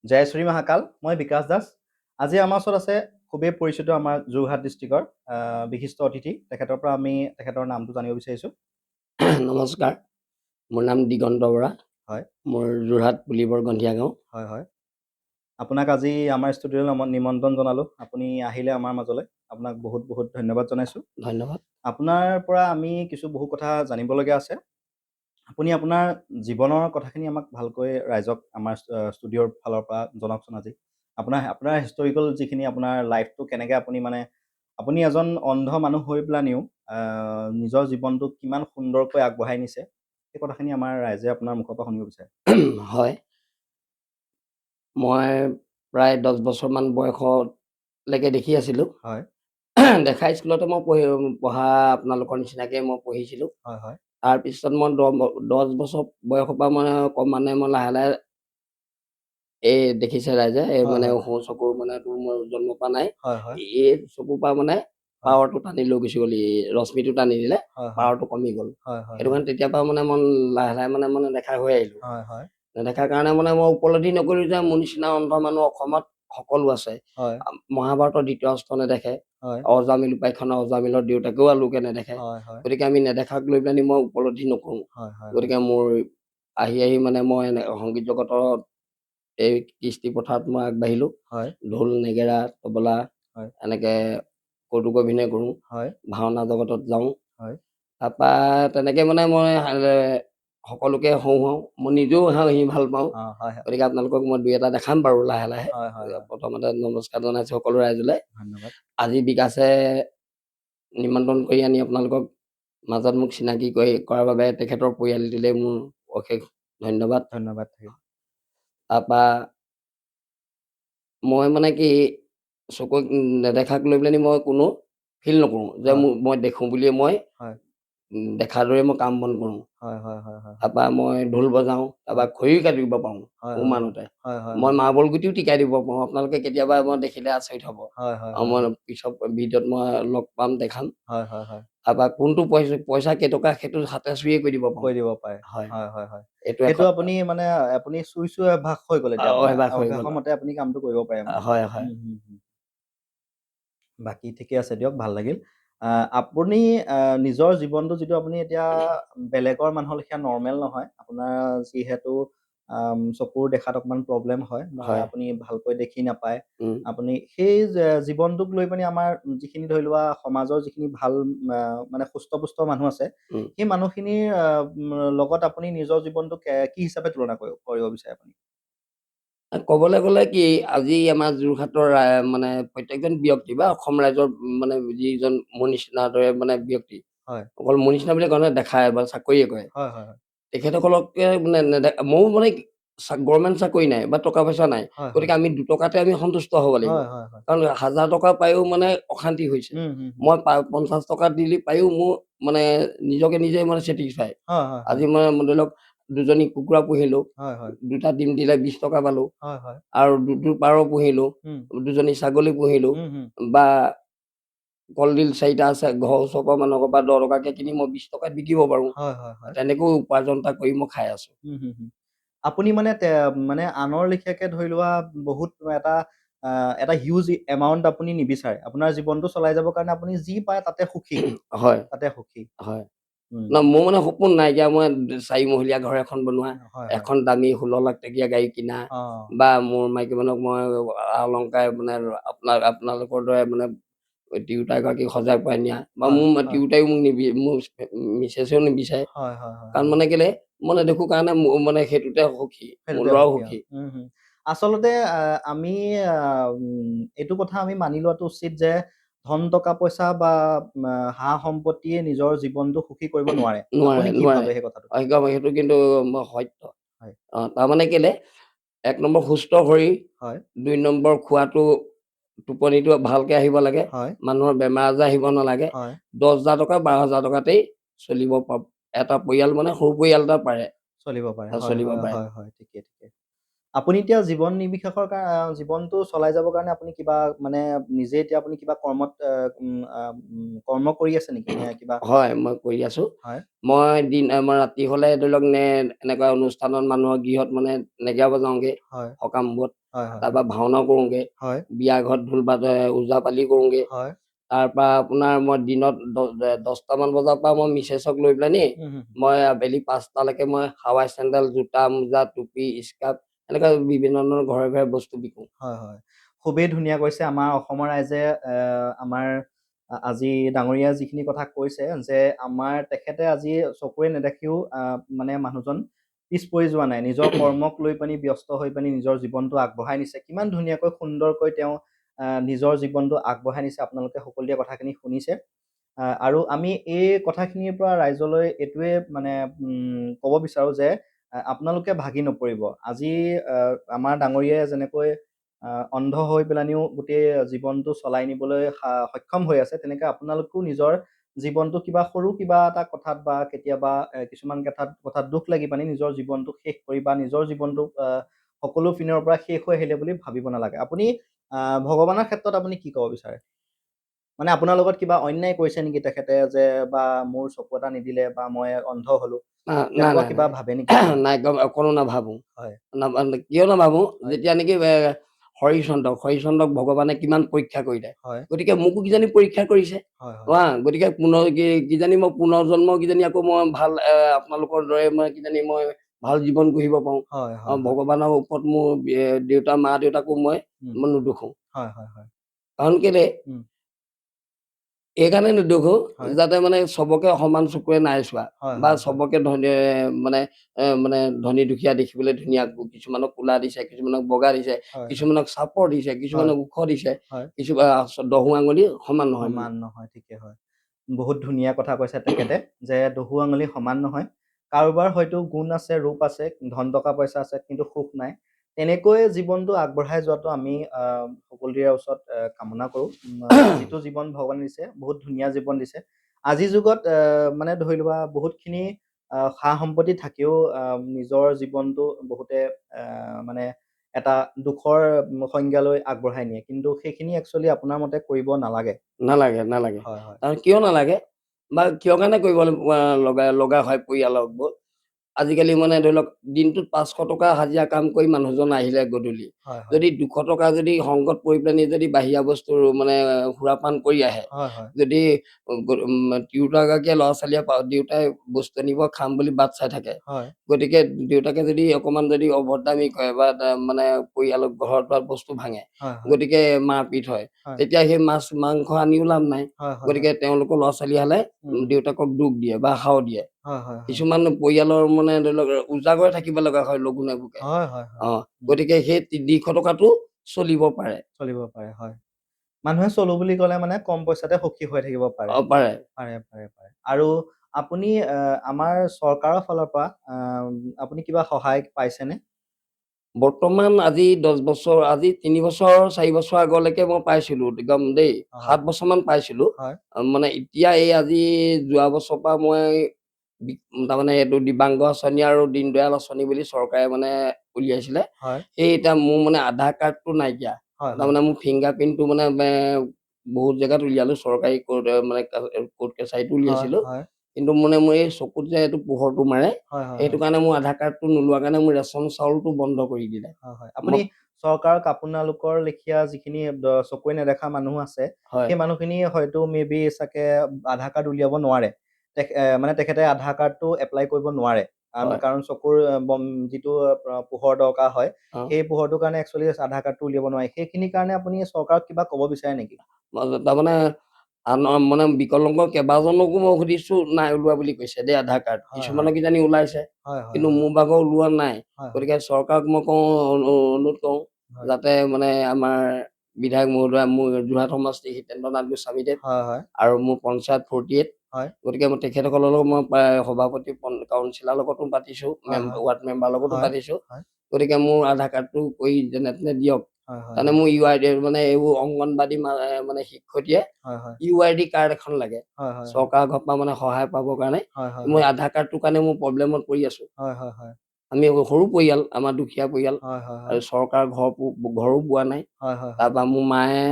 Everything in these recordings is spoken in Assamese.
জয়শ্ৰী মহাকাল, মই বিকাশ দাস। আজি আমাৰ ওচৰত আছে খুবেই পৰিচিত আমাৰ যোৰহাট ডিষ্ট্ৰিক্টৰ বিশিষ্ট অতিথি। তেখেতৰ পৰা আমি তেখেতৰ নামটো জানিব বিচাৰিছোঁ। নমস্কাৰ, মোৰ নাম দিগন্ত বৰা। হয় মোৰ যোৰহাট পুলিবৰ গন্ধিয়া গাঁও। হয় হয় আপোনাক আজি আমাৰ ষ্টুডিঅ'লৈ নিমন্ত্ৰণ জনালোঁ। আপুনি আহিলে আমাৰ মাজলৈ, আপোনাক বহুত বহুত ধন্যবাদ জনাইছোঁ। ধন্যবাদ। আপোনাৰ পৰা আমি বহু কথা জানিবলগীয়া আছে। আপুনি আপোনাৰ জীৱনৰ কথাখিনি আমাক ভালকৈ ৰাইজক আমাৰ ষ্টুডিঅ'ৰ ফালৰ পৰা জনাওকচোন আজি। আপোনাৰ হিষ্টৰিকেল যিখিনি আপোনাৰ লাইফটো কেনেকৈ আপুনি এজন অন্ধ মানুহ হৈ পেলানিও নিজৰ জীৱনটোক কিমান সুন্দৰকৈ আগবঢ়াই নিছে, সেই কথাখিনি আমাৰ ৰাইজে আপোনাৰ মুখৰ পৰা শুনিব বিচাৰে। হয়, মই প্ৰায় 10 বছৰমান বয়সলৈকে দেখি আছিলোঁ। হয় দেখা স্কুলতে মই পঢ়া আপোনালোকৰ নিচিনাকে মই পঢ়িছিলোঁ। হয় হয় তাৰপিছত মই 10 বছৰ বয়সৰ পৰা মই লাহে লাহে দেখিছে ৰাইজে হয় সোঁ চকুৰ মোৰ জন্ম পৰা নাই। হয় হয় এই চকুৰ পৰা পাৱাৰটো টানি লৈ গুচি গ'ল, ৰশ্মিটো টানি দিলে, হয় পাৱাৰটো কমি গ'ল। হয় হয় সেইটো কাৰণে তেতিয়াৰ পৰা মই লাহে লাহে দেখা হৈ আহিলোঁ। হয় হয় নেদেখাৰ কাৰণে মই উপলব্ধি নকৰিলোঁ যে মোৰ নিচিনা অন্ধ মানুহ অসমত সকলো আছে। হয় মহাভাৰতৰ দ্বিতীয় অস্ত্ৰ নেদেখে, হয় অজামিল উপাখ্যানৰ অজামিলৰ দেউতাকেও আলোকে নেদেখে। হয় হয় গতিকে আমি নেদেখাক লৈ পেলাই মই উপলব্ধি নকৰোঁ। হয় হয় গতিকে মোৰ আহি মই সংগীত জগতত এই কৃষ্টি পথাৰত মই আগবাঢ়িলোঁ। হয় ঢোল, নেগেৰা, তবলা হয় এনেকে কৌতুক অভিনয় কৰোঁ, হয় ভাওনা জগতত যাওঁ। হয় তাৰপা তেনেকে মই সকলোকে হওঁ, মই নিজেও হাঁহি ভাল পাওঁ। হয় হয় গতিকে আপোনালোকক মই 2 এটা দেখাম বাৰু লাহে লাহে। হয় হয় হয় প্ৰথমতে নমস্কাৰ জনাইছোঁ সকলো ৰাইজলৈ। ধন্যবাদ। আজি বিকাশে নিমন্ত্ৰণ কৰি আনি আপোনালোকক মাজত মোক চিনাকি কৰাৰ বাবে তেখেতৰ পৰিয়ালটিলৈ মোৰ অশেষ ধন্যবাদ। ধন্যবাদ থাকিল। তাৰপা মই কি চকুক নেদেখাক লৈ পেলাই মই কোনো ফিল নকৰোঁ যে হয় মই দেখোঁ বুলিয়ে মই হয় দেখাৰ দৰে মই কাম বন কৰোঁ। হয় হয় হয় হয় তাৰপা মই ঢোল বজাওঁ, তাৰপা খৰিও কাটিব পাৰোঁ হয় উমানতে। হয় হয় মই মাৰ্বল গুটিও টিকাই দিব পাৰোঁ। আপোনালোকে কেতিয়াবা মই দেখিলে আচৰিত হ'ব। হয় হয় মই পিছত ভিডিঅ'ত মই লগ পাম, দেখাম। হয় হয় হয় তাৰপা কোনটো পইচা কেইটকা সেইটো হাতে চুইয়ে কৈ দিব পাৰোঁ। কৈ দিব পাৰে। হয়, হয় হয় হয় এইটো সেইটো আপুনি চুই অভ্যাস হৈ গ'ল এতিয়া আপোনাৰ অভ্যাস হৈ গ'ল। অভ্যাসৰ মতে আপুনি কামটো কৰিব পাৰে হয়, হয়। বাকী ঠিকে আছে দিয়ক, ভাল লাগিল। আপুনি নিজৰ জীৱনটো যিটো আপুনি এতিয়া বেলেগৰ মানুহৰ লেখীয়া নৰ্মেল নহয়, আপোনাৰ যিহেতু চকুৰ দেখাত অকণমান প্ৰব্লেম হয় বা হয়। আপুনি ভালকৈ দেখি নাপায়, উম, আপুনি সেই জীৱনটোক লৈ পিনি আমাৰ যিখিনি ধৰি লোৱা সমাজৰ যিখিনি ভাল সুস্থ-পুস্থ মানুহ আছে, উম। সেই মানুহখিনিৰ লগত আপুনি নিজৰ জীৱনটোক কি হিচাপে তুলনা কৰিব বিচাৰে আপুনি? ক'বলৈ গ'লে কি, আজি আমাৰ যোৰহাটৰ প্ৰত্যেকজন ব্যক্তি বা অসম ৰাইজৰ যিজন মোৰ নিচিনাৰ দৰে ব্যক্তি, হয় অকল মোৰ নিচিনা বুলি কয় নহয়, দেখায় বা চাকৰিয়ে কৰে, হয় হয় তেখেতসকলকে ময়ো গভৰ্ণমেণ্ট চাকৰি নাই বা টকা পইচা নাই। হয় হয় গতিকে আমি 2 টকাতে আমি সন্তুষ্ট হ'ব লাগিব। হয় হয় হয় কাৰণ 1000 টকা পায়ো অশান্তি হৈছে। হুম। মই 50 টকা দিলে পায়ো মোৰ নিজকে নিজে ছেটিছফাই। হয় হয় হয় আজি ধৰি লওক 2জনী কুকুৰা পুহিলোঁ, হয় হয় 2টা ডিম দিলে 20 টকা পালোঁ। হয় হয় আৰু 2টো পাৰ পুহিলোঁ, হুম 2জনী ছাগলী পুহিলোঁ, হুম হুম বা কলডিল 4টা আছে, ঘৰৰ ওচৰৰ পৰা মানুহৰ পৰা 10 টকাকে কিনি মই 20 টকাত বিকিব পাৰোঁ। হয় হয় হয় তেনেকৈ উপাৰ্জন এটা কৰি মই খাই আছোঁ। হুম। আপুনি আনৰ লেখীয়াকে ধৰি লোৱা বহুত এটা হিউজ এমাউণ্ট আপুনি নিবিচাৰে। আপোনাৰ জীৱনটো চলাই যাবৰ কাৰণে আপুনি যি পায় তাতে সুখী। হয়, তাতে সুখী। হয়। উম, মোৰ সপোন নাইকিয়া, মই 4 মহলীয়া ঘৰ এখন বনোৱা, হয় হয় এখন দামী 16 লাখ টকীয়া গাড়ী কিনা, অ' বা মোৰ মাইকী মানুহক মই অলংকাৰ আপোনালোকৰ দৰে তিৰোতা এগৰাকীক সজাই পৰাই নিয়া, বা হয় মোৰ হয় তিৰোতাইও মোৰ মিছেছেও নিবিচাৰে। হয় হয় হয় কাৰণ হয় কেলে মই নেদেখো কাৰণে সেইটোতে সুখী, মোৰ সেইটোতে ল'ৰাও সুখী আৰু। সুখী। হুম। আচলতে আমি এইটো কথা আমি মানি লোৱাটো উচিত যে ধন টকা পইচা বা সা সম্পত্তিয়ে নিজৰ জীৱনটো সুখী কৰিব নোৱাৰে। আপুনি নোৱাৰে, কি নোৱাৰে। ভাবে সেই কথাটো? একদম সেইটো কিন্তু সত্য। হয় কেলে 1 নম্বৰ সুস্থ শৰীৰ, হয় 2 নম্বৰ টোপনিটো ভালকে আহিব লাগে। হয় মানুহৰ বেমাৰ আজাৰ আহিব নালাগে। হয় 10,000 টকা 12,000 টকাতেই চলিব এটা পৰিয়াল, সৰু পৰিয়াল এটা পাৰে। চলিব পাৰে। হয় চলিব হয় পাৰে। হয় হয় ঠিকে ঠিকে। আপুনি এতিয়া জীৱনটো চলাই যাবৰ কাৰণে আপুনি কিবা নিজে এতিয়া আপুনি কিবা কৰ্ম কৰি আছে নেকি নে কিবা? হয়, মই কৰি আছোঁ। হয় মই ৰাতি হ'লে ধৰি লওক এনেকুৱা অনুষ্ঠানত মানুহৰ গৃহত নেগেৰা বজাওঁগে, হয় সকামবোৰত। হয় হয় তাৰপৰা ভাওনা কৰোঁগে, হয় বিয়া ঘৰত ঢোল ওজাপালি কৰোঁগে। হয় তাৰপৰা আপোনাৰ মই দিনত 10টামান বজাৰ পৰা মই মিছেছক লৈ পেলানি হুম, হুম, হুম। মই আবেলি 5টালৈকে মই হাৱাই চেণ্ডেল, জোতা, মোজা, টুপি, স্কাৰ্ফ এনেকুৱা বিভিন্ন ধৰণৰ ঘৰে ঘৰে বস্তু বিকো। হয় হয় খুবেই ধুনীয়া কৈছে আমাৰ অসমৰ ৰাইজে আমাৰ আজি ডাঙৰীয়া যিখিনি কথা কৈছে যে আমাৰ তেখেতে আজি চকুৰে নেদেখিও মানে মানুহজন পিছ পৰি যোৱা নাই নিজৰ কৰ্মক লৈ পানি ব্যস্ত হৈ পানি নিজৰ জীৱনটো আগবঢ়াই নিছে কিমান ধুনীয়াকৈ সুন্দৰকৈ তেওঁ নিজৰ জীৱনটো আগবঢ়াই নিছে আপোনালোকে সকলোৱে কথাখিনি শুনিছে আৰু আমি এই কথাখিনিৰ পৰা ৰাইজলৈ এইটোৱে মানে ক'ব বিচাৰোঁ যে আপোনালোকে ভাগি নপৰিব আজি আমাৰ ডাঙৰীয়াই যেনেকৈ অন্ধ হৈ পেলানিও গোটেই জীৱনটো চলাই নিবলৈ সক্ষম হৈ আছে তেনেকৈ আপোনালোকেও নিজৰ জীৱনটো কিবা এটা কথাত বা কেতিয়াবা কিছুমান কথাত দুখ লাগি পানি নিজৰ জীৱনটো শেষ কৰি বা নিজৰ জীৱনটো সকলো পিনৰ পৰা শেষ হৈ আহিলে বুলি ভাবিব নালাগে আপুনি ভগৱানৰ ক্ষেত্ৰত আপুনি কি ক'ব বিচাৰে মানে আপোনাৰ লগত কিবা অন্যায় কৰিছে নেকি তেখেতে যে বা মোৰ চকু এটা নিদিলে বা মই অন্ধ হলো নাই তেনেকুৱা নাই কিবা নাই ভাবে নেকি আপুনি নাই অকণো নাভাবোঁ। হয় কিয় নাভাবোঁ হয় যেতিয়া নেকি হৰিচন্দ্ৰক ভগৱানে কিমান পৰীক্ষা কৰিলে হয় গতিকে মোকো কিজানি পৰীক্ষা কৰিছে হয় হয় গতিকে কিজানি মই পুনৰ্জন্ম কিজানি আকৌ মই ভাল আপোনালোকৰ দৰে মই কিজানি মই ভাল জীৱন গঢ়িব পাৰোঁ হয় হয় হয় ভগৱানৰ ওপৰত মোৰ দেউতা মা দেউতাকো মই উম, নুদুখো হয় হয় হয় কাৰণ কেলে উম, এইকাৰণে নুদুখো হয় যাতে মানে চবকে সমান চকুৰে নাই চোৱা হয় বা হয় হয় চবকে মানে মানে ধনী দুখীয়া দেখিবলৈ ধুনীয়া কিছুমানক কোলা দিছে কিছুমানক বগা দিছে হয় কিছুমানক চাপৰ দিছে হয় কিছুমানক ওখ দিছে হয় কিছুমান 10 আঙুলি সমান নহয় মানে সমান নহয় ঠিকে হয় বহুত ধুনীয়া কথা কৈছে তেখেতে যে দহু আঙুলি সমান নহয় কাৰোবাৰ হয়তো গুণ আছে ৰূপ আছে ধন টকা পইচা আছে কিন্তু সুখ নাই তেনেকৈ জীৱনটো আগবঢ়াই যোৱাটো আমি সকলোৰে ওচৰত কামনা কৰোঁ যিটো জীৱন ভগৱানে দিছে বহুত ধুনীয়া জীৱন দিছে আজিৰ যুগত মানে ধৰি লোৱা বহুতখিনি সা সম্পত্তি থাকিও নিজৰ জীৱনটো বহুতে মানে এটা দুখৰ সংজ্ঞালৈ আগবঢ়াই নিয়ে কিন্তু সেইখিনি একচুৱেলি আপোনাৰ মতে কৰিব নালাগে নালাগে নালাগে হয় হয় কাৰণ কিয় নালাগে বা কিয় কাৰণে কৰিব লগা হয় পৰিয়ালৰ আজিকালি মানে ধৰি লওক দিনটোত 500 টকা হাজিৰা কাম কৰি মানুহজন আহিলে গধূলি হয় হয় যদি 200 টকা যদি সংগত পৰি পেলানি যদি বাহিৰা বস্তু মানে সুৰাপান কৰি আহে হয় হয় যদি তিৰোতাগৰাকীয়ে ল'ৰা ছোৱালীয়ে দেউতাই বস্তু আনিব খাম বুলি বাট চাই থাকে হয় গতিকে দেউতাকে যদি অকমান যদি অভদ্ৰামি কৰে বা মানে পৰিয়ালৰ ঘৰত বা বস্তু ভাঙে হয় হয় গতিকে মাৰপিট হয় হয় তেতিয়া সেই মাছ মাংস আনিও লাভ নাই হয় হয় হয় গতিকে তেওঁলোকৰ ল'ৰা ছোৱালী হালে উম, দেউতাকক দুখ দিয়ে বা সাও দিয়ে হয় হয় হয় কিছুমান পৰিয়ালৰ মানে ধৰি লওক উজাগৰে থাকিব লগা হয় লঘোণে ভোকে হয় হয় হয় উম, গতিকে সেই 200 টকাটো চলিব পাৰে চলিব পাৰে হয় মানুহে চলো বুলি ক'লে মানে কম পইচাতে সুখী হৈ থাকিব পাৰে পাৰে পাৰে পাৰে পাৰে আৰু আপুনি আমাৰ চৰকাৰৰ ফালৰ পৰা আপুনি কিবা সহায় পাইছেনে বৰ্তমান আজি 10 বছৰ আজি 3 বছৰ 4 বছৰ আগলৈকে মই পাইছিলো একদম দেই হয় 7 বছৰমান পাইছিলো হয় মানে এতিয়া এই আজি যোৱা বছৰৰ পৰা মই তাৰমানে এইটো দিব্যাংগ আঁচনি আৰু দীনদয়াল আঁচনি বুলি চৰকাৰে মানে উলিয়াইছিলে হয় সেই এতিয়া মোৰ মানে আধাৰ কাৰ্ডটো নাইকিয়া হয় হয় তাৰমানে মোৰ ফিংগাৰ প্ৰিণ্টটো মানে বহুত জেগাত উলিয়ালো চৰকাৰী মানে কোৰ্ট কাছাৰীটো হয় উলিয়াইছিলো হয় কিন্তু মানে মোৰ এই চকুত যে এইটো পোহৰটো মাৰে হয় হয় সেইটো হয় কাৰণে মোৰ আধাৰ কাৰ্ডটো নোলোৱা কাৰণে মোৰ ৰেচন চাউলটো বন্ধ কৰি দিলে হয় হয় আপুনি চৰকাৰক আপোনালোকৰ লেখীয়া যিখিনি চকুৰে নেদেখা মানুহ আছে হয় সেই মানুহখিনি হয়তো মে বি চাগে আধাৰ কাৰ্ড উলিয়াব নোৱাৰে মানে তেখেতে আধাৰ কাৰ্ডটো এপ্লাই কৰিব নোৱাৰে হয় কাৰণ চকুৰ যিটো পোহৰ দৰকাৰ হয় অ সেই পোহৰটোৰ কাৰণে একচুৱেলি আধাৰ কাৰ্ডটো উলিয়াব নোৱাৰে সেইখিনিৰ কাৰণে আপুনি চৰকাৰক কিবা ক'ব বিচাৰে নেকি তাৰমানে মানে বিকলাংগ কেইবাজনকো মই সুধিছো নাই ওলোৱা বুলি কৈছে দেই আধাৰ কাৰ্ড হয় হয় কিছুমানৰ কিজানি ওলাইছে হয় হয় কিন্তু মোৰ ভাগৰ ওলোৱা নাই হয় হয় গতিকে চৰকাৰক মই কওঁ অনুৰোধ কৰোঁ হয় যাতে মানে আমাৰ বিধায়ক মহোদয় মোৰ যোৰহাট সমষ্টি হিতেন্দ্ৰ নাথ গোস্বামীদেৱ হয় হয় আৰু মোৰ পঞ্চায়ত 48 হয় গতিকে মই তেখেতসকলৰ লগত মই প্ৰায় সভাপতি কাউন্সিলাৰ লগতো পাতিছো হয় ৱাৰ্ড মেম্বাৰৰ লগতো হয় পাতিছো হয় গতিকে মোৰ আধাৰ কাৰ্ডটো কৰি যেনে তেনে দিয়ক হয় হয় তাৰমানে মোৰ মানে এইবোৰ অংগনবাদী মানে শিক্ষয়িত্ৰীয়ে হয় হয় UID কাৰ্ড এখন লাগে হয় হয় চৰকাৰৰ ঘৰৰ পৰা মানে সহায় পাবৰ কাৰণে হয় হয় মই আধাৰ কাৰ্ডটোৰ কাৰণে মোৰ প্ৰব্লেমত পৰি আছো হয় হয় হয় আমি সৰু পৰিয়াল আমাৰ দুখীয়া পৰিয়াল হয় হয় আৰু চৰকাৰ ঘৰো পোৱা নাই হয় হয় হয় তাৰপৰা মোৰ মায়ে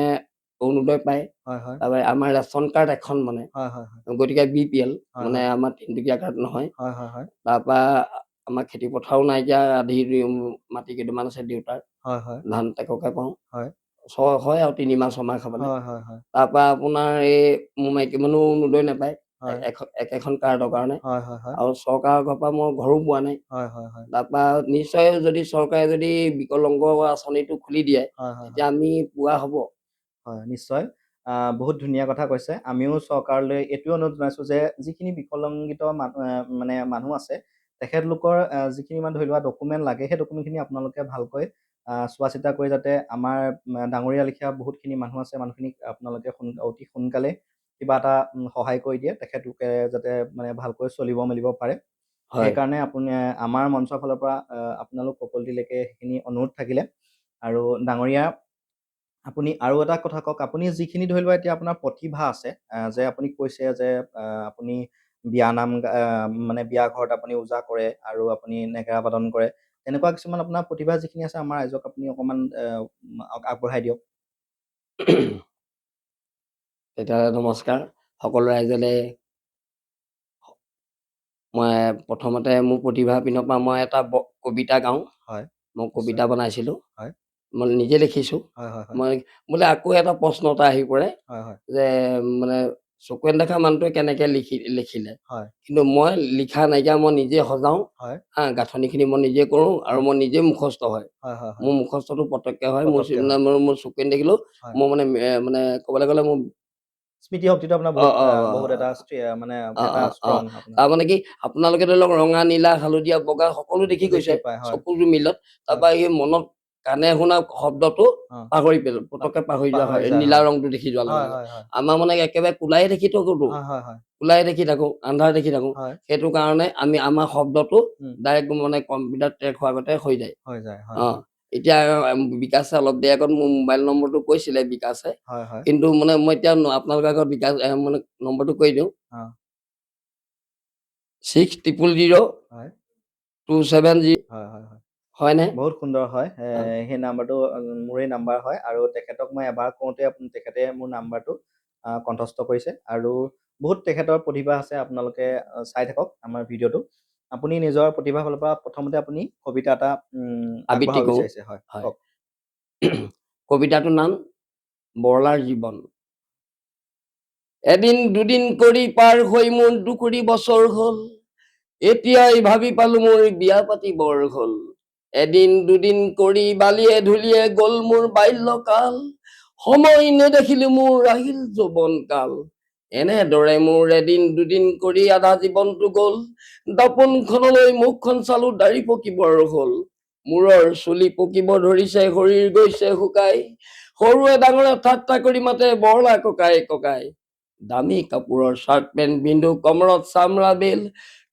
অৰুণোদয় পায় হয় হয় তাৰপৰা আমাৰ ৰেচন কাৰ্ড এখন মানে হয় হয় গতিকে BPL হয় মানে হয় আমাৰ তিনটকীয়া কাৰ্ড নহয় হয় হয় হয় তাৰপৰা আমাৰ খেতি পথাৰো নাইকিয়া, আধি মাটি কেইটামান আছে দেউতাৰ, হয় হয় ধান টেককে পাওঁ, হয় হয় আৰু 3 মাহ 6 মাহ খাবলৈ। হয় হয় হয় তাৰপৰা আপোনাৰ এই মোৰ মাইকী মানুহ নোদৈ নাপায় হয় একেখন কাৰ্ডৰ কাৰণে, হয় হয় হয় আৰু চৰকাৰৰ ঘৰৰ পৰা মই ঘৰো পোৱা নাই। হয় হয় হয় তাৰপৰা নিশ্চয় যদি চৰকাৰে যদি বিকলাংগ আঁচনিটো খুলি দিয়ে হয় হয় তেতিয়া আমি পোৱা হ'ব। হয় নিশ্চয়। বহুত ধুনীয়া কথা কৈছে। আমিও চৰকাৰলৈ এইটোৱে অনুৰোধ জনাইছোঁ যে যিখিনি বিকলাংগিত মানে মানুহ আছে, তেখেতলোকৰ যিখিনি মানে ধৰি লোৱা ডকুমেণ্ট লাগে, সেই ডকুমেণ্টখিনি আপোনালোকে ভালকৈ চোৱা চিতা কৰি যাতে আমাৰ ডাঙৰীয়া লিখীয়া বহুতখিনি মানুহ আছে, মানুহখিনিক আপোনালোকে অতি সোনকালে কিবা এটা সহায় কৰি দিয়ে, তেখেতলোকে যাতে মানে ভালকৈ চলিব মেলিব পাৰে। হয় সেইকাৰণে আপুনি আমাৰ মঞ্চৰ ফালৰ পৰা আপোনালোক সকলোলৈকে সেইখিনি অনুৰোধ থাকিলে। আৰু ডাঙৰীয়া, আপুনি আৰু এটা কথা কওক, আপুনি যিখিনি ধৰি লোৱা এতিয়া আপোনাৰ প্ৰতিভা আছে, যে আপুনি কৈছে যে আপুনি বিয়ানাম মানে বিয়া ঘৰত আপুনি ওজা কৰে আৰু আপুনি নেগেৰা বাদন কৰে, তেনেকুৱা কিছুমান আপোনাৰ প্ৰতিভা যিখিনি আছে আমাৰ ৰাইজক আপুনি অকণমান আগবঢ়াই দিয়ক। তেতিয়াহ'লে নমস্কাৰ সকলো ৰাইজলে। মই প্ৰথমতে মোৰ প্ৰতিভাৰ পিনৰ পৰা মই এটা কবিতা গাওঁ। হয় মই নিশ্চয়। কবিতা বনাইছিলোঁ, হয় মই নিজে লিখিছোঁ। হয় হয় হয় মই বোলে আকৌ এটা প্ৰশ্ন এটা আহি পৰে হয় হয় যে মানে চকুৰে দেখা মানুহটোৱে কেনেকে লিখিলে, হয় কিন্তু মই লিখা নাইকিয়া, মই নিজে সজাওঁ। হয় গাঁথনিখিনি মই নিজে কৰোঁ আৰু হয় মই নিজে মুখস্থ হয়। হয় হয় হয় মোৰ মুখস্থটো পতককে হয়। পতককে হয় মোৰ চকুৰে নেদেখিলেও হয় মোৰ মানে ক'বলৈ গ'লে মোৰ স্মৃতি শক্তিটো আপোনাৰ অ' বহুত অ' বহুত এটা মানে অ' এটা অ' অ' ষ্ট্ৰং আপোনাৰ। তাৰমানে কি আপোনালোকে ধৰি লওক ৰঙা, নীলা, হালধীয়া, বগা সকলো দেখি গৈছে পায় হয় চকুৰ মিলত। হয় তাৰপৰা এই মনত কাণে শুনা শব্দটো অ পাহৰি পেলালো, পতককে পাহৰি যোৱা হয় যায় নীলা হয় ৰংটো দেখি যোৱাৰ লগে হয় লগে। হয় হয় আমাৰ মানে একেবাৰে কোলাই দেখি থাকোতো, হয় হয় হয় কোলাই দেখি থাকো, আন্ধাৰ দেখি থাকো। হয় সেইটো কাৰণে আমাৰ শব্দটো উম ডাইৰেক্ট মানে কম্পিউটাৰ ট্ৰেক হোৱাৰ আগতে হৈ যায়। হৈ যায় হয় অ' হয় এতিয়া বিকাশে অলপ দেৰি আগত মোৰ মোবাইল নম্বৰটো কৈছিলে বিকাশে, হয় হয় কিন্তু মানে মই এতিয়া আপোনালোকৰ আগত বিকাশ মানে নম্বৰটো কৈ দিওঁ। অ 6000 270 হয় হয় হয় হয়নে? বহুত সুন্দৰ হয়। অ' সেই নাম্বাৰটো মোৰেই নাম্বাৰ হয়, আৰু তেখেতক মই এবাৰ কওঁতে তেখেতে মোৰ নাম্বাৰটো কণ্ঠস্থ কৰিছে, আৰু বহুত তেখেতৰ প্ৰতিভা আছে। আপোনালোকে চাই থাকক আমাৰ ভিডিঅ'টো। আপুনি নিজৰ প্ৰতিভাৰ ফালৰ পৰা প্ৰথমতে আপুনি কবিতা এটা আবৃত্তি আগবঢ়াব কৰোঁ। বিচাৰিছে, হয় হয়। কওক। কবিতাটোৰ নাম বৰলাৰ জীৱন। এদিন দুদিন কৰি পাৰ হৈ মোৰ 2 কোটি বছৰ হ'ল, এতিয়াই ভাবি পালো মোৰ বিয়া পাতিবৰ হ'ল। এদিন দুদিন কৰি বালিয়ে ধূলিয়ে গ'ল মোৰ বাল্যকাল, সময় নেদেখিলো মোৰ আহিল যৌৱন কাল। এনেদৰে মোৰ এদিন দুদিন কৰি আধা জীৱনটো গ'ল, দাপোনখনলৈ মুখখন চালো দাঢ়ি পকিবৰ হ'ল। মূৰৰ চুলি পকিব ধৰিছে, শৰীৰ গৈছে শুকাই, সৰুৱে ডাঙৰে ঠাট্টা কৰি মাতে বৰলা ককাই ককাই। দামী কাপোৰৰ চাৰ্ট পেণ্ট পিন্ধো, কমৰত চামৰা বেল,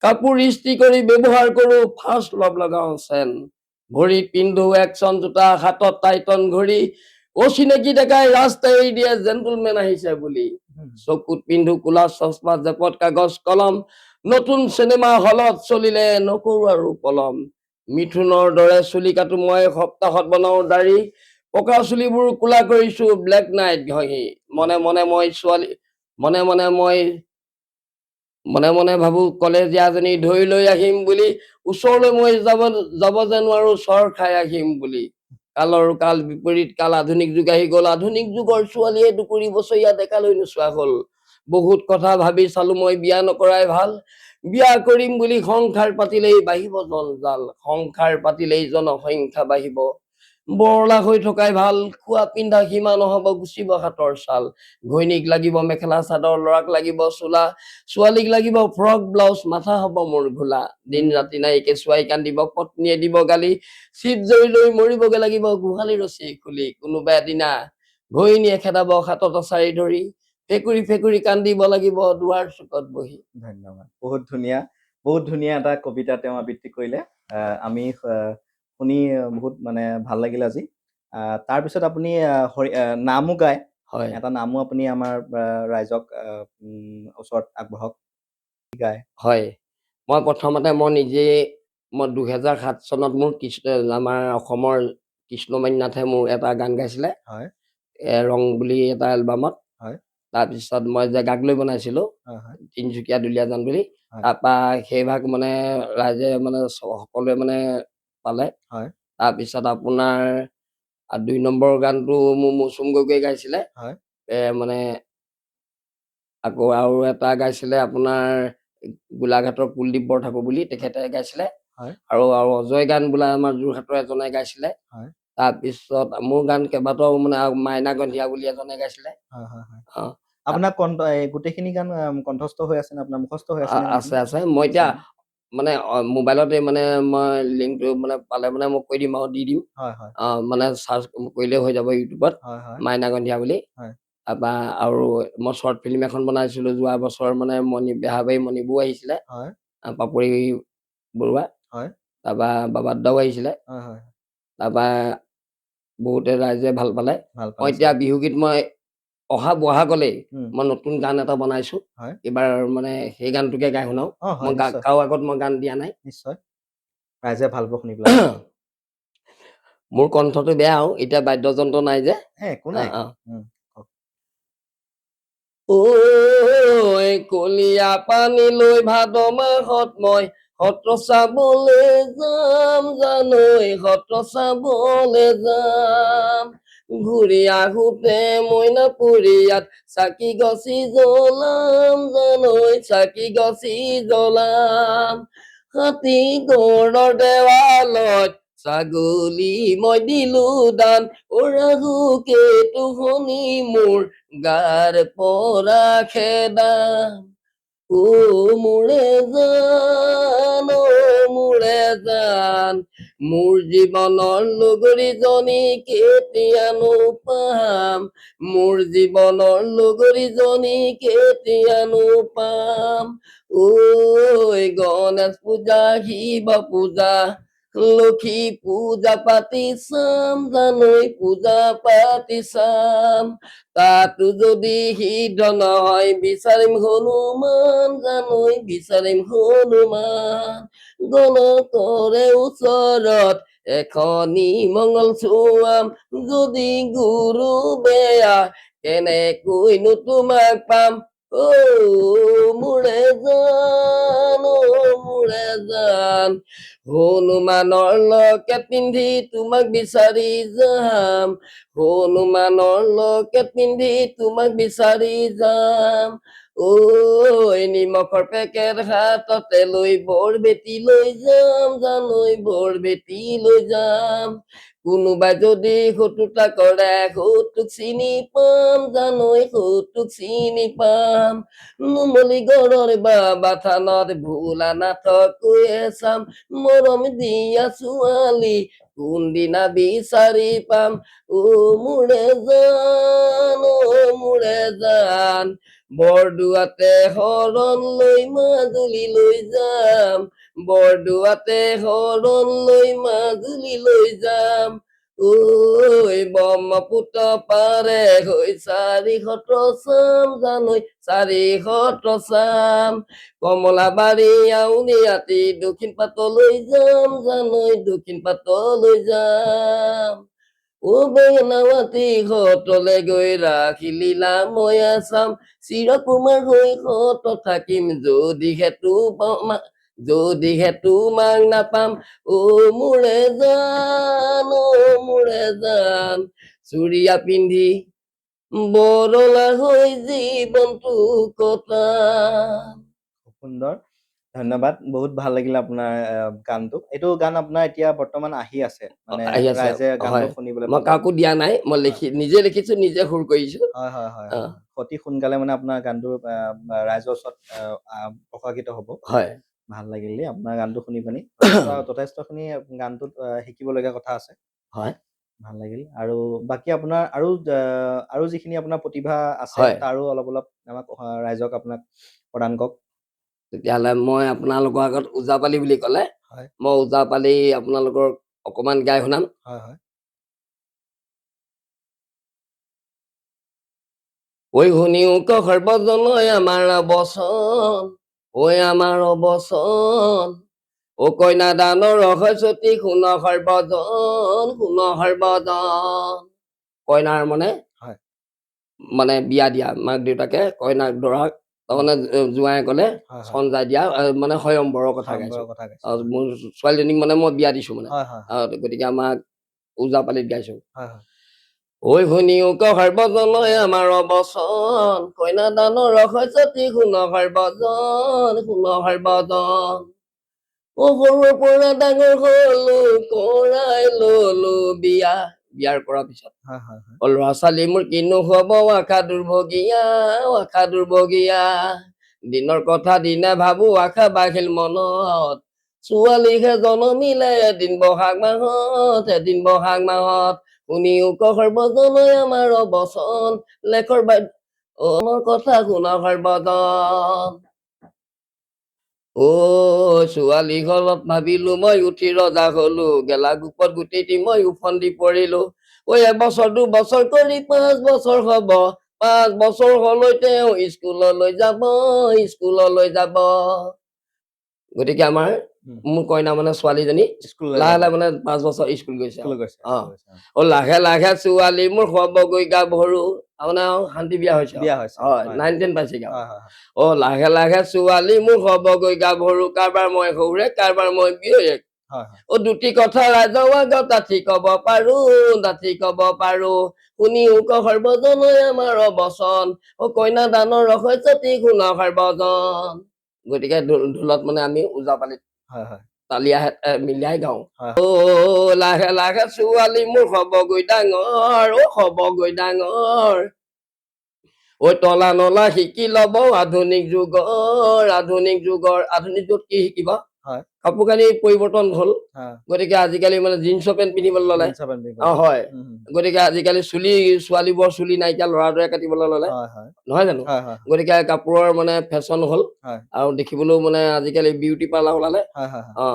কাপোৰ ইস্ত্ৰি কৰি ব্যৱহাৰ কৰো, ফাৰ্ষ্ট লগাও চেন, ভৰিত পিন্ধো একচন জোতা, হাতত টাইটন ঘড়ী, অচিনাকি ডেকাই ৰাস্তা এৰি দিয়ে জেণ্টলমেন আহিছে বুলি। চকুত পিন্ধো কোলা চশমা, জেপত কাগজ কলম, নতুন চিনেমা হলত চলিলে নকৰো আৰু পলম। মিথুনৰ দৰে চুলি কাটো মই, সপ্তাহত বনাও দাড়ি, পকা চুলিবোৰ কোলা কৰিছো ব্লেক নাইট ঘঁহি। মনে মনে মই ভাবো কলেজীয়াজনী ধৰি লৈ আহিম বুলি, ওচৰলৈ মই যাব যে নোৱাৰো চৰ খাই আহিম বুলি। কালৰ কাল বিপৰীত কাল, আধুনিক যুগ আহি গ'ল, আধুনিক যুগৰ ছোৱালীয়ে 2 কোটি বছৰীয়া ডেকালৈ নোচোৱা হ'ল। বহুত কথা ভাবি চালো মই বিয়া নকৰাই ভাল, বিয়া কৰিম বুলি সংসাৰ পাতিলেই বাঢ়িব জঞ্জাল, সংসাৰ পাতিলেই জনসংখ্যা বাঢ়িব। বৰলা হৈ থকাই ভাল, খোৱা পিন্ধা সীমা নহ'ব গুচিব হাতৰ ছাল। ঘৈণীক লাগিব মেখেলা চাদৰ, ল'ৰাক লাগিব চোলা, ছোৱালীক লাগিব ফ্ৰক ব্লাউজ, মাথা হ'ব মোৰ ঘোলা। দিন ৰাতি নাই কেঁচুৱাই কান্দিব, পত্নীয়ে দিব গালি, চিত জৰি লৈ মৰিবগে লাগিব গোহালি ৰচী খুলি। কোনোবা এদিনা ঘৈণীয়ে খেদাব হাতত আছাৰি ধৰি, ফেকুৰি ফেকুৰি কান্দিব লাগিব দুৱাৰ চুকত বহি। ধন্যবাদ। বহুত ধুনীয়া এটা কবিতা তেওঁ আবৃত্তি কৰিলে। আমি শুনি বহুত মানে ভাল লাগিল আজি। তাৰপিছত আপুনি নামো গায়, হয় এটা নামো আপুনি আমাৰ ৰাইজক ওচৰত আগবঢ়াওক, গায়। হয়। মই প্ৰথমতে মই 2007 চনত মোৰ আমাৰ অসমৰ কৃষ্ণমণি নাথে মোৰ এটা গান গাইছিলে, হয় ৰং বুলি এটা এলবামত। হয় তাৰপিছত মই জেগাক লৈ বনাইছিলো, হয় হয় তিনচুকীয়া দুলীয়াজান বুলি। হয়। তাৰপৰা সেইভাগ মানে ৰাইজে মানে সকলোৱে মানে পালে। হয়। তাৰপিছত আপোনাৰ ২ নম্বৰ গানটো মোৰ মৌচুম গগৈয়ে গাইছিলে। হয়। মানে আকৌ আৰু এটা গাইছিলে আপোনাৰ গোলাঘাটৰ কুলদীপ বৰঠাকুৰ বুলি তেখেতে গাইছিলে। হয়। আৰু অজয় গান বোলা আমাৰ যোৰহাটৰ এজনে গাইছিলে। হয়। তাৰপিছত মোৰ গান কেইবাটাও মানে মাইনা গন্ধিয়া বুলি এজনে গাইছিলে। হয়, হয়, হয়। অ, আপোনাৰ গোটেইখিনি গান কণ্ঠস্থ হৈ আছে নে আপোনাৰ মুখস্থ হৈ আছে নে আছে গানখিনি? আছে। মই এতিয়া মানে মোবাইলতে মানে মই লিংকটো মানে পালে মানে মই কৈ দিম আৰু দি দিম। হয়, হয়। মানে চাৰ্চ কৰিলে হৈ যাব ইউটিউবত হয়, হয়। মাইনা গন্ধিয়া বুলি। হয়। তাৰপৰা আৰু মই শ্বৰ্ট ফিল্ম এখন বনাইছিলো যোৱা বছৰ মানে বেহাবাৰী মণিবু আহিছিলে। হয়। পাপৰি বৰুৱা। হয়। তাৰপৰা বাবা দাদাও আহিছিলে। হয়, হয়। তাৰপৰা বহুতে ৰাইজে ভাল পালে। ভাল মই পালে এতিয়া চাগে। বিহুগীত মই অহা বহাগলেই উম। মই নতুন গান এটা বনাইছো। হয়। এইবাৰ মানে সেই গানটোকে গাই শুনাও। হয়, মই নিশ্চয়। কাৰো আগত মই গান দিয়া নাই। নিশ্চয়। ৰাইজে ভাল পাব শুনি পেলাই। মোৰ কণ্ঠটো বেয়া আৰু এতিয়া বাদ্যযন্ত্ৰ নাই যে। একো নাই। অ। কওক। ঐ কলীয়া পানী লৈ ভাদ মাহত মই সত্ৰ চাবলে যাম জানৈ সত্ৰ চাবলে যাম। ঘূৰি আহোতে মইনাপুৰীয়াত চাকি গছি জ্বলাম জানৈ চাকি গছি জ্বলাম। হাতী গড়ৰ দেৱালত ছাগলী মই দিলো দান। ৰাহু কেতু শনি মোৰ গাৰ পৰা খেদাম। মোৰে জান মোৰে জান মোৰ জীৱনৰ লগৰীজনী কেতিয়ানো পাম। মোৰ জীৱনৰ লগৰীজনী কেতিয়ানো পাম। ঐ গণেশ পূজা শিৱ পূজা লক্ষী পূজা পাতি চাম জানৈ পূজা পাতি চাম। তাতো যদি সিদ্ধ নহয় বিচাৰিম হনুমান জানৈ বিচাৰিম হনুমান। গণকৰে ওচৰত এখনি মংগল চোৱাম। যদি গুৰু বেয়া কেনেকৈনো তোমাক পাম। মোৰে জান মোৰে জান হনুমানৰ লকেট পিন্ধি তোমাক বিচাৰি যাম। হনুমানৰ লকেট পিন্ধি তোমাক বিচাৰি যাম। নিমখৰ পেকেট হাততে লৈ বৰবেটি লৈ যাম জানৈ বৰবেটি লৈ যাম। কোনোবাই যদি শত্ৰুতা কৰে শত্ৰুক চিনি পাম জানৈ শত্ৰুক চিনি পাম। নুমলীগড়ৰ বাবা থানত ভোলানাথক কৈয়ে চাম। মৰম দিয়া ছোৱালী কোনদিনা বিচাৰি পাম। মোৰে জান মোৰে জান বৰদোৱাতে শৰণ লৈ মাজুলী লৈ যাম। বৰদোৱাতে শৰণ লৈ মাজুলী লৈ যাম। ব্ৰহ্মপুত্ৰ পাৰে হৈ চাৰি সত্ৰ চাম জানৈ চাৰি সত্ৰ চাম। কমলাবাৰী আউনীআটী দক্ষিণ পাটলৈ যাম জানৈ দক্ষিণ পাটলৈ যাম। বেঙেনাৱাতি সত্ৰলে গৈ ৰাসলীলা ময়া চাম। চিৰকুমাৰ হৈ সত্ৰ থাকিম যদিহে তোমাক নাপাম। মোৰে জান মোৰে জান চুৰিয়া পিন্ধি বৰলা হৈ জীৱনটো কটাম। খুব সুন্দৰ। ধন্যবাদ। বহুত ভাল লাগিলে আপোনাৰ গানটো। এইটো গান আপোনাৰ এতিয়া বৰ্তমান আহি আছে। মানে আহি আছে ৰাইজে গানটো হয়। শুনিবলৈ মই পালে। কাকো দিয়া নাই মই হয়। নিজে লিখিছো নিজে সুৰ কৰিছো। হয়, হয়, হয়, অ, হয়। অতি সোনকালে মানে আপোনাৰ গানটো ৰাইজৰ ওচৰত প্ৰকাশিত হ'ব। হয়। ভাল লাগিল দেই আপোনাৰ গানটো শুনি পিনি। যথেষ্টখিনি গানটোত শিকিবলগীয়া কথা আছে। হয়। ভাল লাগিল। আৰু বাকী আপোনাৰ আৰু যিখিনি আপোনাৰ প্ৰতিভা আছে হয়। তাৰো অলপ আমাক ৰাইজক আপোনাক প্ৰদান কৰক। তেতিয়াহ'লে মই আপোনালোকৰ আগত ওজাপালি বুলি ক'লে হয়। মই ওজাপালি আপোনালোকৰ অকমান গাই শুনাম। হয়, হয়। শুনিও ক সৰ্বজনই আমাৰ বচন আমাৰ অবচন। কন্যা দানৰ ৰহস্যতি শুন সৰ্বজন। কইনাৰ মানে হয়। মানে বিয়া দিয়া মাক দেউতাকে কইনাক দৰাক মানে জোঁৱাই ক'লে হয়, হয়। চঞ্জাই দিয়া মানে স্বয়ম্বৰৰ কথা গাইছো স্বয়ম্বৰৰ কথা গাইছে। মোৰ ছোৱালীজনীক মানে মই বিয়া দিছো মানে হয়, হয়, গতিকে আমাক ওজাপালিত গাইছো হয়, হয়। ঐ শুনিও সৰ্বজনয় আমাৰ অৱচন কইনা দানৰ ৰসতি শুন সৰ্বজন শুন সৰ্বজন অ সৰুৰ পৰা ডাঙৰ হলো কৰাই ললো বিয়া বিয়াৰ কৰাৰ পিছত হয়, হয়, হয়। অ ল'ৰা ছোৱালী মোৰ কিনো হব আশা দুৰ্ভগীয়া দিনৰ কথা দিনে ভাবো আশা বাঢ়িল মনত ছোৱালীহে জনমিলে এদিন বহাগ মাহত শুনিও সৰ্বজনয় আমাৰ বচন লেখৰ বাদ্য কথা শুনা সৰ্বজন অ ছোৱালী ঘৰত ভাবিলো মই উঠি ৰজা হলো গেলা গোপত গোটেইটি মই উফন্দি পৰিলো ঐ এবছৰ দুবছৰ কৰি 5 বছৰ হব 5 বছৰ হলৈ তেওঁ স্কুললৈ যাব গতিকে আমাৰ মোৰ কইনা মানে ছোৱালীজনী স্কুললৈ লাহে যাব। লাহে মানে 5 বছৰ স্কুল গৈছে স্কুললৈ গৈছে, অ স্কুললৈ গৈছে। অ লাহে লাহে ছোৱালী মোৰ হবগৈ গাভৰু তাৰমানে শান্তি বিয়া হৈছে বিয়া হৈছে। হয় হয়, 9-10 পাইছেগে হয়, হয়, হয়। অ লাহে লাহে ছোৱালী মোৰ হবগৈ গাভৰু কাৰবাৰ মই শহুৰে কাৰবাৰ মই বিয়ৈয়েক হয়, হয়। অ দুটি কথা ৰাইজৰ আগত ডাঠি কব পাৰো শুনিও সৰ্বজনয় আমাৰ বচন অ কইনা দানৰ ৰহস্যতি শুন সৰ্বজন গতিকে ঢোলত মানে আমি ওজাপালিত হয়, হয়। তালিয়া মিলাই গাওঁ হয়। অ লাহে লাহে ছোৱালী মোৰ হবগৈ ডাঙৰ ঐ তলা নলা শিকি লব আধুনিক যুগত কি শিকিব হয়। কাপোৰ কানি পৰিৱৰ্তন হ'ল হয়। গতিকে আজিকালি মানে জিন্সৰ পেণ্ট পিন্ধিবলৈ ললে জিন্সৰ পেণ্ট পিন্ধিব অ লাগে। হয় গতিকে আজিকালি ছোৱালীবোৰ চুলি নাইকিয়া ল'ৰাটোৱে কাটিবলৈ ললে হয়, হয়। নহয় জানো হয়, হয়। গতিকে কাপোৰৰ মানে ফেশ্বন হ'ল হয়। আৰু দেখিবলৈও মানে আজিকালি বিউটি পাৰ্লাৰ ওলালে হয়, হয়, হয়। অ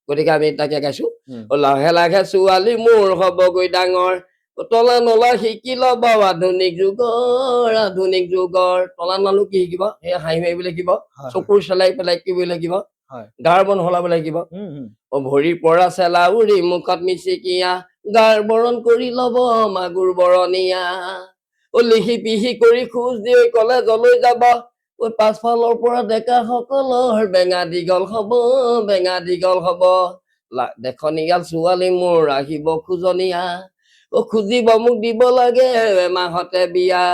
গতিকে আমি তাকে গাইছো উম। অ লাহে লাহে ছোৱালী মোৰ হবগৈ ডাঙৰ তলা নলা শিকি লব আধুনিক যুগৰ তলা নালো কি শিকিব সেই হাঁহি মাৰিব লাগিব হয়, হয়। চকুৰ চেলাই পেলাই কৰিব লাগিব হয়। গাৰ বন সলাব লাগিব অ ভৰিৰ পৰা চেলা উৰি মুখত মিচিকিয়া গাৰ বৰণ কৰি লব মাগুৰ বৰণীয়া অ লিহি পিহি কৰি খোজ দি কলেজলৈ যাব ঐ পাছফালৰ পৰা ডেকা সকলৰ বেঙা দীঘল হব দেখনীয়াল ছোৱালী মোৰ আহিব খোজনীয়া অ খুজিব মোক দিব লাগে এমাহতে বিয়া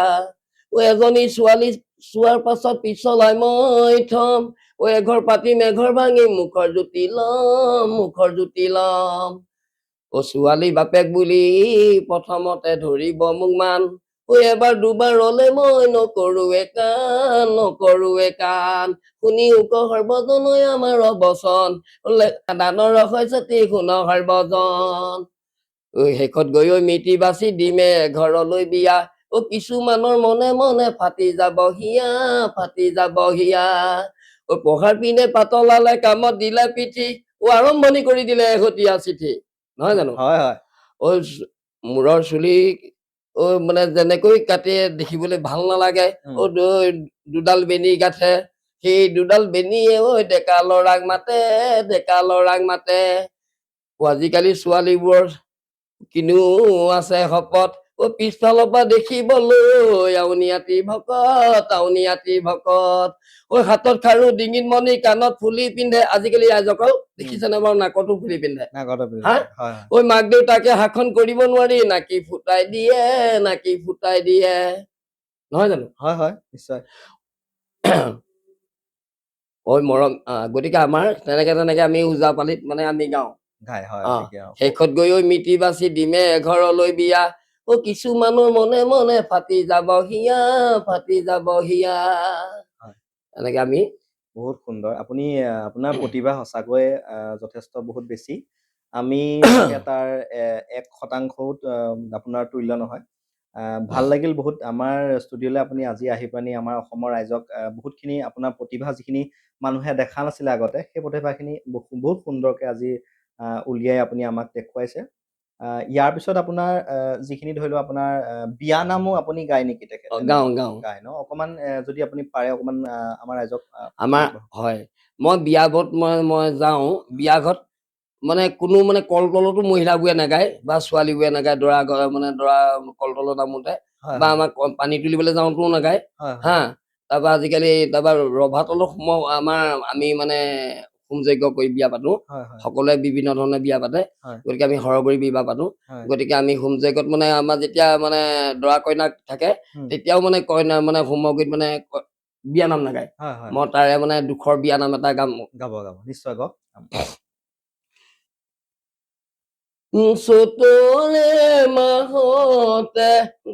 ও এজনী ছোৱালী চোৱাৰ পাছত পিছলাই মই থম ও এঘৰ পাতিম এঘৰ ভাঙি মুখৰ জুতি লম ও ছোৱালী বাপেক বুলি প্ৰথমতে ধৰিব মোক মান ও এবাৰ দুবাৰ ৰলে মই নকৰোৱে কাণ শুনিও সৰ্বজনয় আমাৰ বচন দানৰ ৰহস্যতি শুন সৰ্বজন শেষত গৈ মিতি বাচি দিমে ঘৰলৈ বিয়া অ কিছুমানৰ মনে মনে ফাটি যাব হিয়া অ পঢ়াৰ পিনে পাতলালে কামত দিলে পিঠি ও আৰম্ভণি কৰি দিলে এহতীয়া চিঠি নহয় জানো হয়, হয়। ঐ মূৰৰ চুলি ঐ মানে যেনেকৈ কাটে দেখিবলৈ ভাল নালাগে ও দুডাল বেনি গাঠে সেই দুডাল বেনিয়ে ঐ ডেকা লৰাক মাতে ও আজিকালি ছোৱালীবোৰৰ কিনো আছে শপত ও পিছফালৰ পৰা দেখিবলৈ আউনীআটী ভকত ঐ হাতত খাৰু ডিঙিত মণি কাণত ফুলি পিন্ধে আজিকালি আইজসকল দেখিছেনে বাৰু নাকতো ফুলি পিন্ধে নাগত বিল। হা হয়, হয়। ঐ মাক দেউতাকে শাসন কৰিব নোৱাৰি নাকি ফুটাই দিয়ে নহয় জানো হয়, হয়, নিশ্চয়। ঐ মৰম গতিকে আমাৰ তেনেকে আমি ওজাপালিত মানে আমি গাওঁ গাই হয়, ঠিকে আৰু। শেষত গৈ মিতি বাচি দিমে ঘৰলৈ বিয়া অ কিছুমানৰ মনে মনে ফাটি যাব হিয়া হয়। এনেকে আমি বহুত সুন্দৰ আপুনি আপোনাৰ প্ৰতিভা সঁচাকৈ যথেষ্ট বহুত বেছি আমি চাগে তাৰ 1% আপোনাৰ তুল্য নহয় ভাল লাগিল বহুত আমাৰ ষ্টুডিঅ'লৈ আপুনি আজি আহি পানি আমাৰ অসমৰ ৰাইজক বহুতখিনি আপোনাৰ প্ৰতিভা যিখিনি মানুহে দেখা নাছিলে আগতে সেই প্ৰতিভাখিনি বহুত সুন্দৰকৈ আজি উলিয়াই আপুনি আমাক দেখুৱাইছে ইয়াৰ পিছত আপোনাৰ যিখিনি ধৰি লওক আপোনাৰ বিয়া নামো আপুনি গায় নেকি তেখেত গাওঁ গায় ন অকণমান যদি আপুনি পাৰে অকণমান আমাৰ ৰাইজক আমাৰ হয় মই বিয়া ঘৰত মই যাওঁ বিয়া ঘৰত মানে কোনো মানে কলতলতো মহিলাবোৰে নাগায় বা ছোৱালীবোৰে নাগায় দৰা মানে দৰা কলতলত নামোতে হয়, বা হয়। আমাক পানী তুলিবলৈ যাওঁতেও নাগায় হয়, হয়। হা তাৰপৰা আজিকালি তাৰপৰা ৰভাতলত আমি মানে হোম যজ্ঞ কৰি বিয়া পাতো। হয় হয় সকলোৱে বিভিন্ন ধৰণে বিয়া পাতে। হয় গতিকে আমি সৰগৰি বিবাহ পাতো। হয় গতিকে আমি হোম যজ্ঞত মানে আমাৰ যেতিয়া মানে দৰা কইনাক থাকে উম, তেতিয়াও মানে কইনা মানে হোমগুৰিত মানে বিয়া নাম নাগায়। হয় হয় মই তাৰে মানে দুখৰ বিয়া নাম এটা গাম। গাব গাব নিশ্চয় গাওক চতৰে মাহতে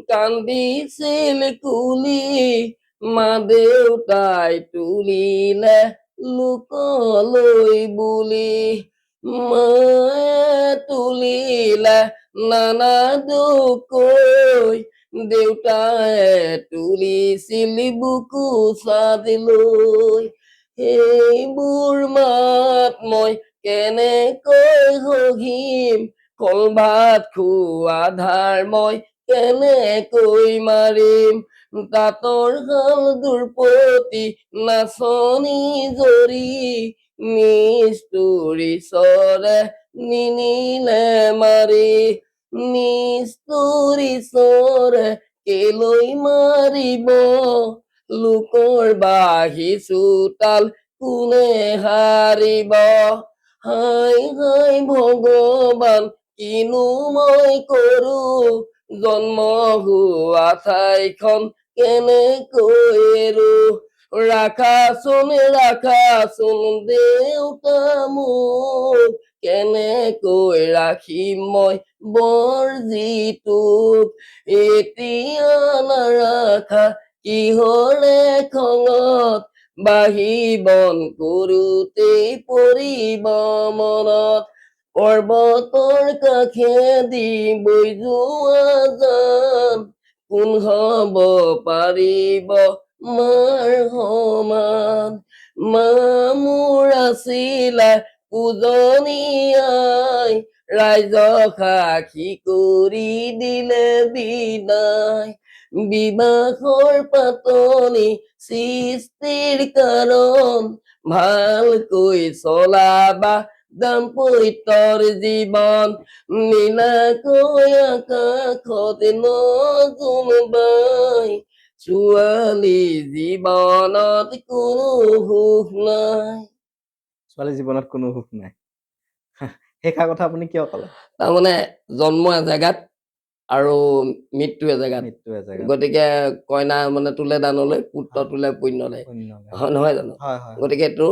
কান্দিছিল কুলি, মা দেউতাই তুলিলে লোকলৈ বুলি। মায়ে তুলিলে নানা দুখ কৈ, দেউতাই তুলিছিল বুকু চাদিলৈ। সেইবোৰ মাত মই কেনেকৈ সহিম, কল ভাত খোৱা ধাৰ মই কেনেকৈ মাৰিম। তাঁতৰ শাল দুৰপতি নাচনী জৰি, নিষ্ঠুৰী চৰে নিনিলে মাৰি। নিষ্ঠুৰী চৰে কেলৈ মাৰিব, লোকৰ বাঁহী চোতাল কোনে হাৰিব। হাই হাই ভগৱান কিনো মই কৰো, জন্ম হোৱা ঠাইখন কেনেকৈ এৰো। ৰাখাচোন দেউতা মোক, কেনেকৈ ৰাখিম মই বৰ যিটোক। এতিয়া নাৰাখা কিহৰে খঙত, বাহি বন কৰোতেই পৰিব মনত। পৰ্বতৰ কাষেদি বৈ যোৱা জান, কোন হব পাৰিব মাৰ সমান। মা মোৰ আছিলা পূজনী আই, ৰাইজক সাক্ষী কৰি দিলে বিদায়। বিবাহৰ পাতনি সৃষ্টিৰ কাৰণ, ভালকৈ চলাবা দাম্পত্যৰ জীৱন। নীলাকৈ আকাশত নতুন বাই, ছোৱালী জীৱনত কোনো সুখ নাই। ছোৱালী জীৱনত কোনো সুখ নাই সেইষাৰ কথা আপুনি কিয় ক'লে তাৰমানে জন্ম এজেগাত আৰু মৃত্যু এজেগাত। মৃত্যু এজেগাত গতিকে কইনা মানে তোলে দানলৈ, পুত্ৰ হয় তোলে পুণ্যলৈ। পুণ্যলে হয় নহয় জানো? হয় হয় গতিকে এইটো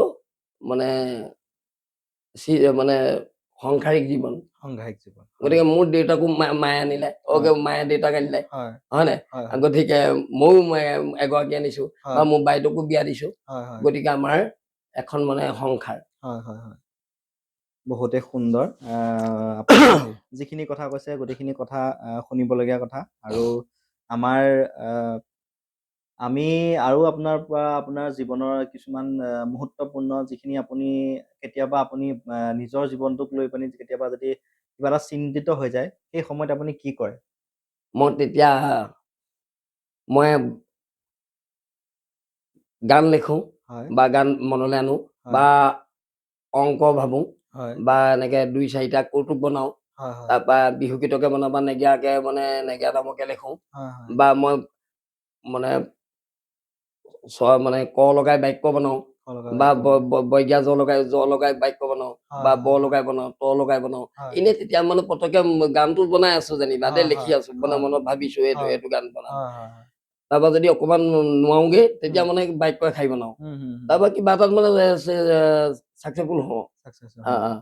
মানে মানে সংসাৰিক জীৱন। সংঘাৰিক জীৱন হয় গতিকে মোৰ দেউতাকো মায়ে আনিলে, হয় মায়ে দেউতাক আনিলে, হয় হয় নাই? হয় হয় গতিকে ময়ো এগৰাকী আনিছো বা হয় মোৰ বাইদেউকো বিয়া দিছো। হয় হয় গতিকে আমাৰ এখন মানে সংসাৰ। হয় হয় হয় বহুতে সুন্দৰ আপুনি যিখিনি কথা কৈছে গোটেইখিনি কথা শুনিবলগীয়া কথা আৰু আমাৰ আমি আৰু আপোনাৰ পৰা আপোনাৰ জীৱনৰ কিছুমান মুহূৰ্তপূৰ্ণ যিখিনি আপুনি কেতিয়াবা আপুনি নিজৰ জীৱনটোক লৈ পিনি কেতিয়াবা যদি কিবা এটা চিন্তিত হৈ যায় সেই সময়ত আপুনি কি কৰে মই তেতিয়া মই গান লিখো হয় বা গান মনলৈ আনো হয় বা অংক ভাবো হয় বা এনেকে 2-4টা কৌতুক বনাও। হয় হয় তাৰপৰা বিহু গীতকে বনাও বা নেগেৰাকে মানে নেগেৰা নামকে লিখো হয় হয় বা মই মানে মানে ক লগাই বাক্য বনাও কলকাতা বা বাইক বৈজ্ঞা জ লগাই বাক্য বনাও হয় বা ব হয় লগাই বনাও, ত লগাই বনাও। হয় এনেই তেতিয়া মানে পতকে গানটো বনাই আছো যেনিবা দে হয় লিখি হয় আছো মানে হয় মনত ভাবিছো এইটো হয় এইটো গান বনাম। হয় হয় তাৰপৰা যদি অকমান নোৱাৰোগে তেতিয়া উম মানে বাক্য খাই বনাও। হুম হুম হুম তাৰপৰা কিবা এটাত মানে চাকচেসফুল হওঁ। চাকচেছ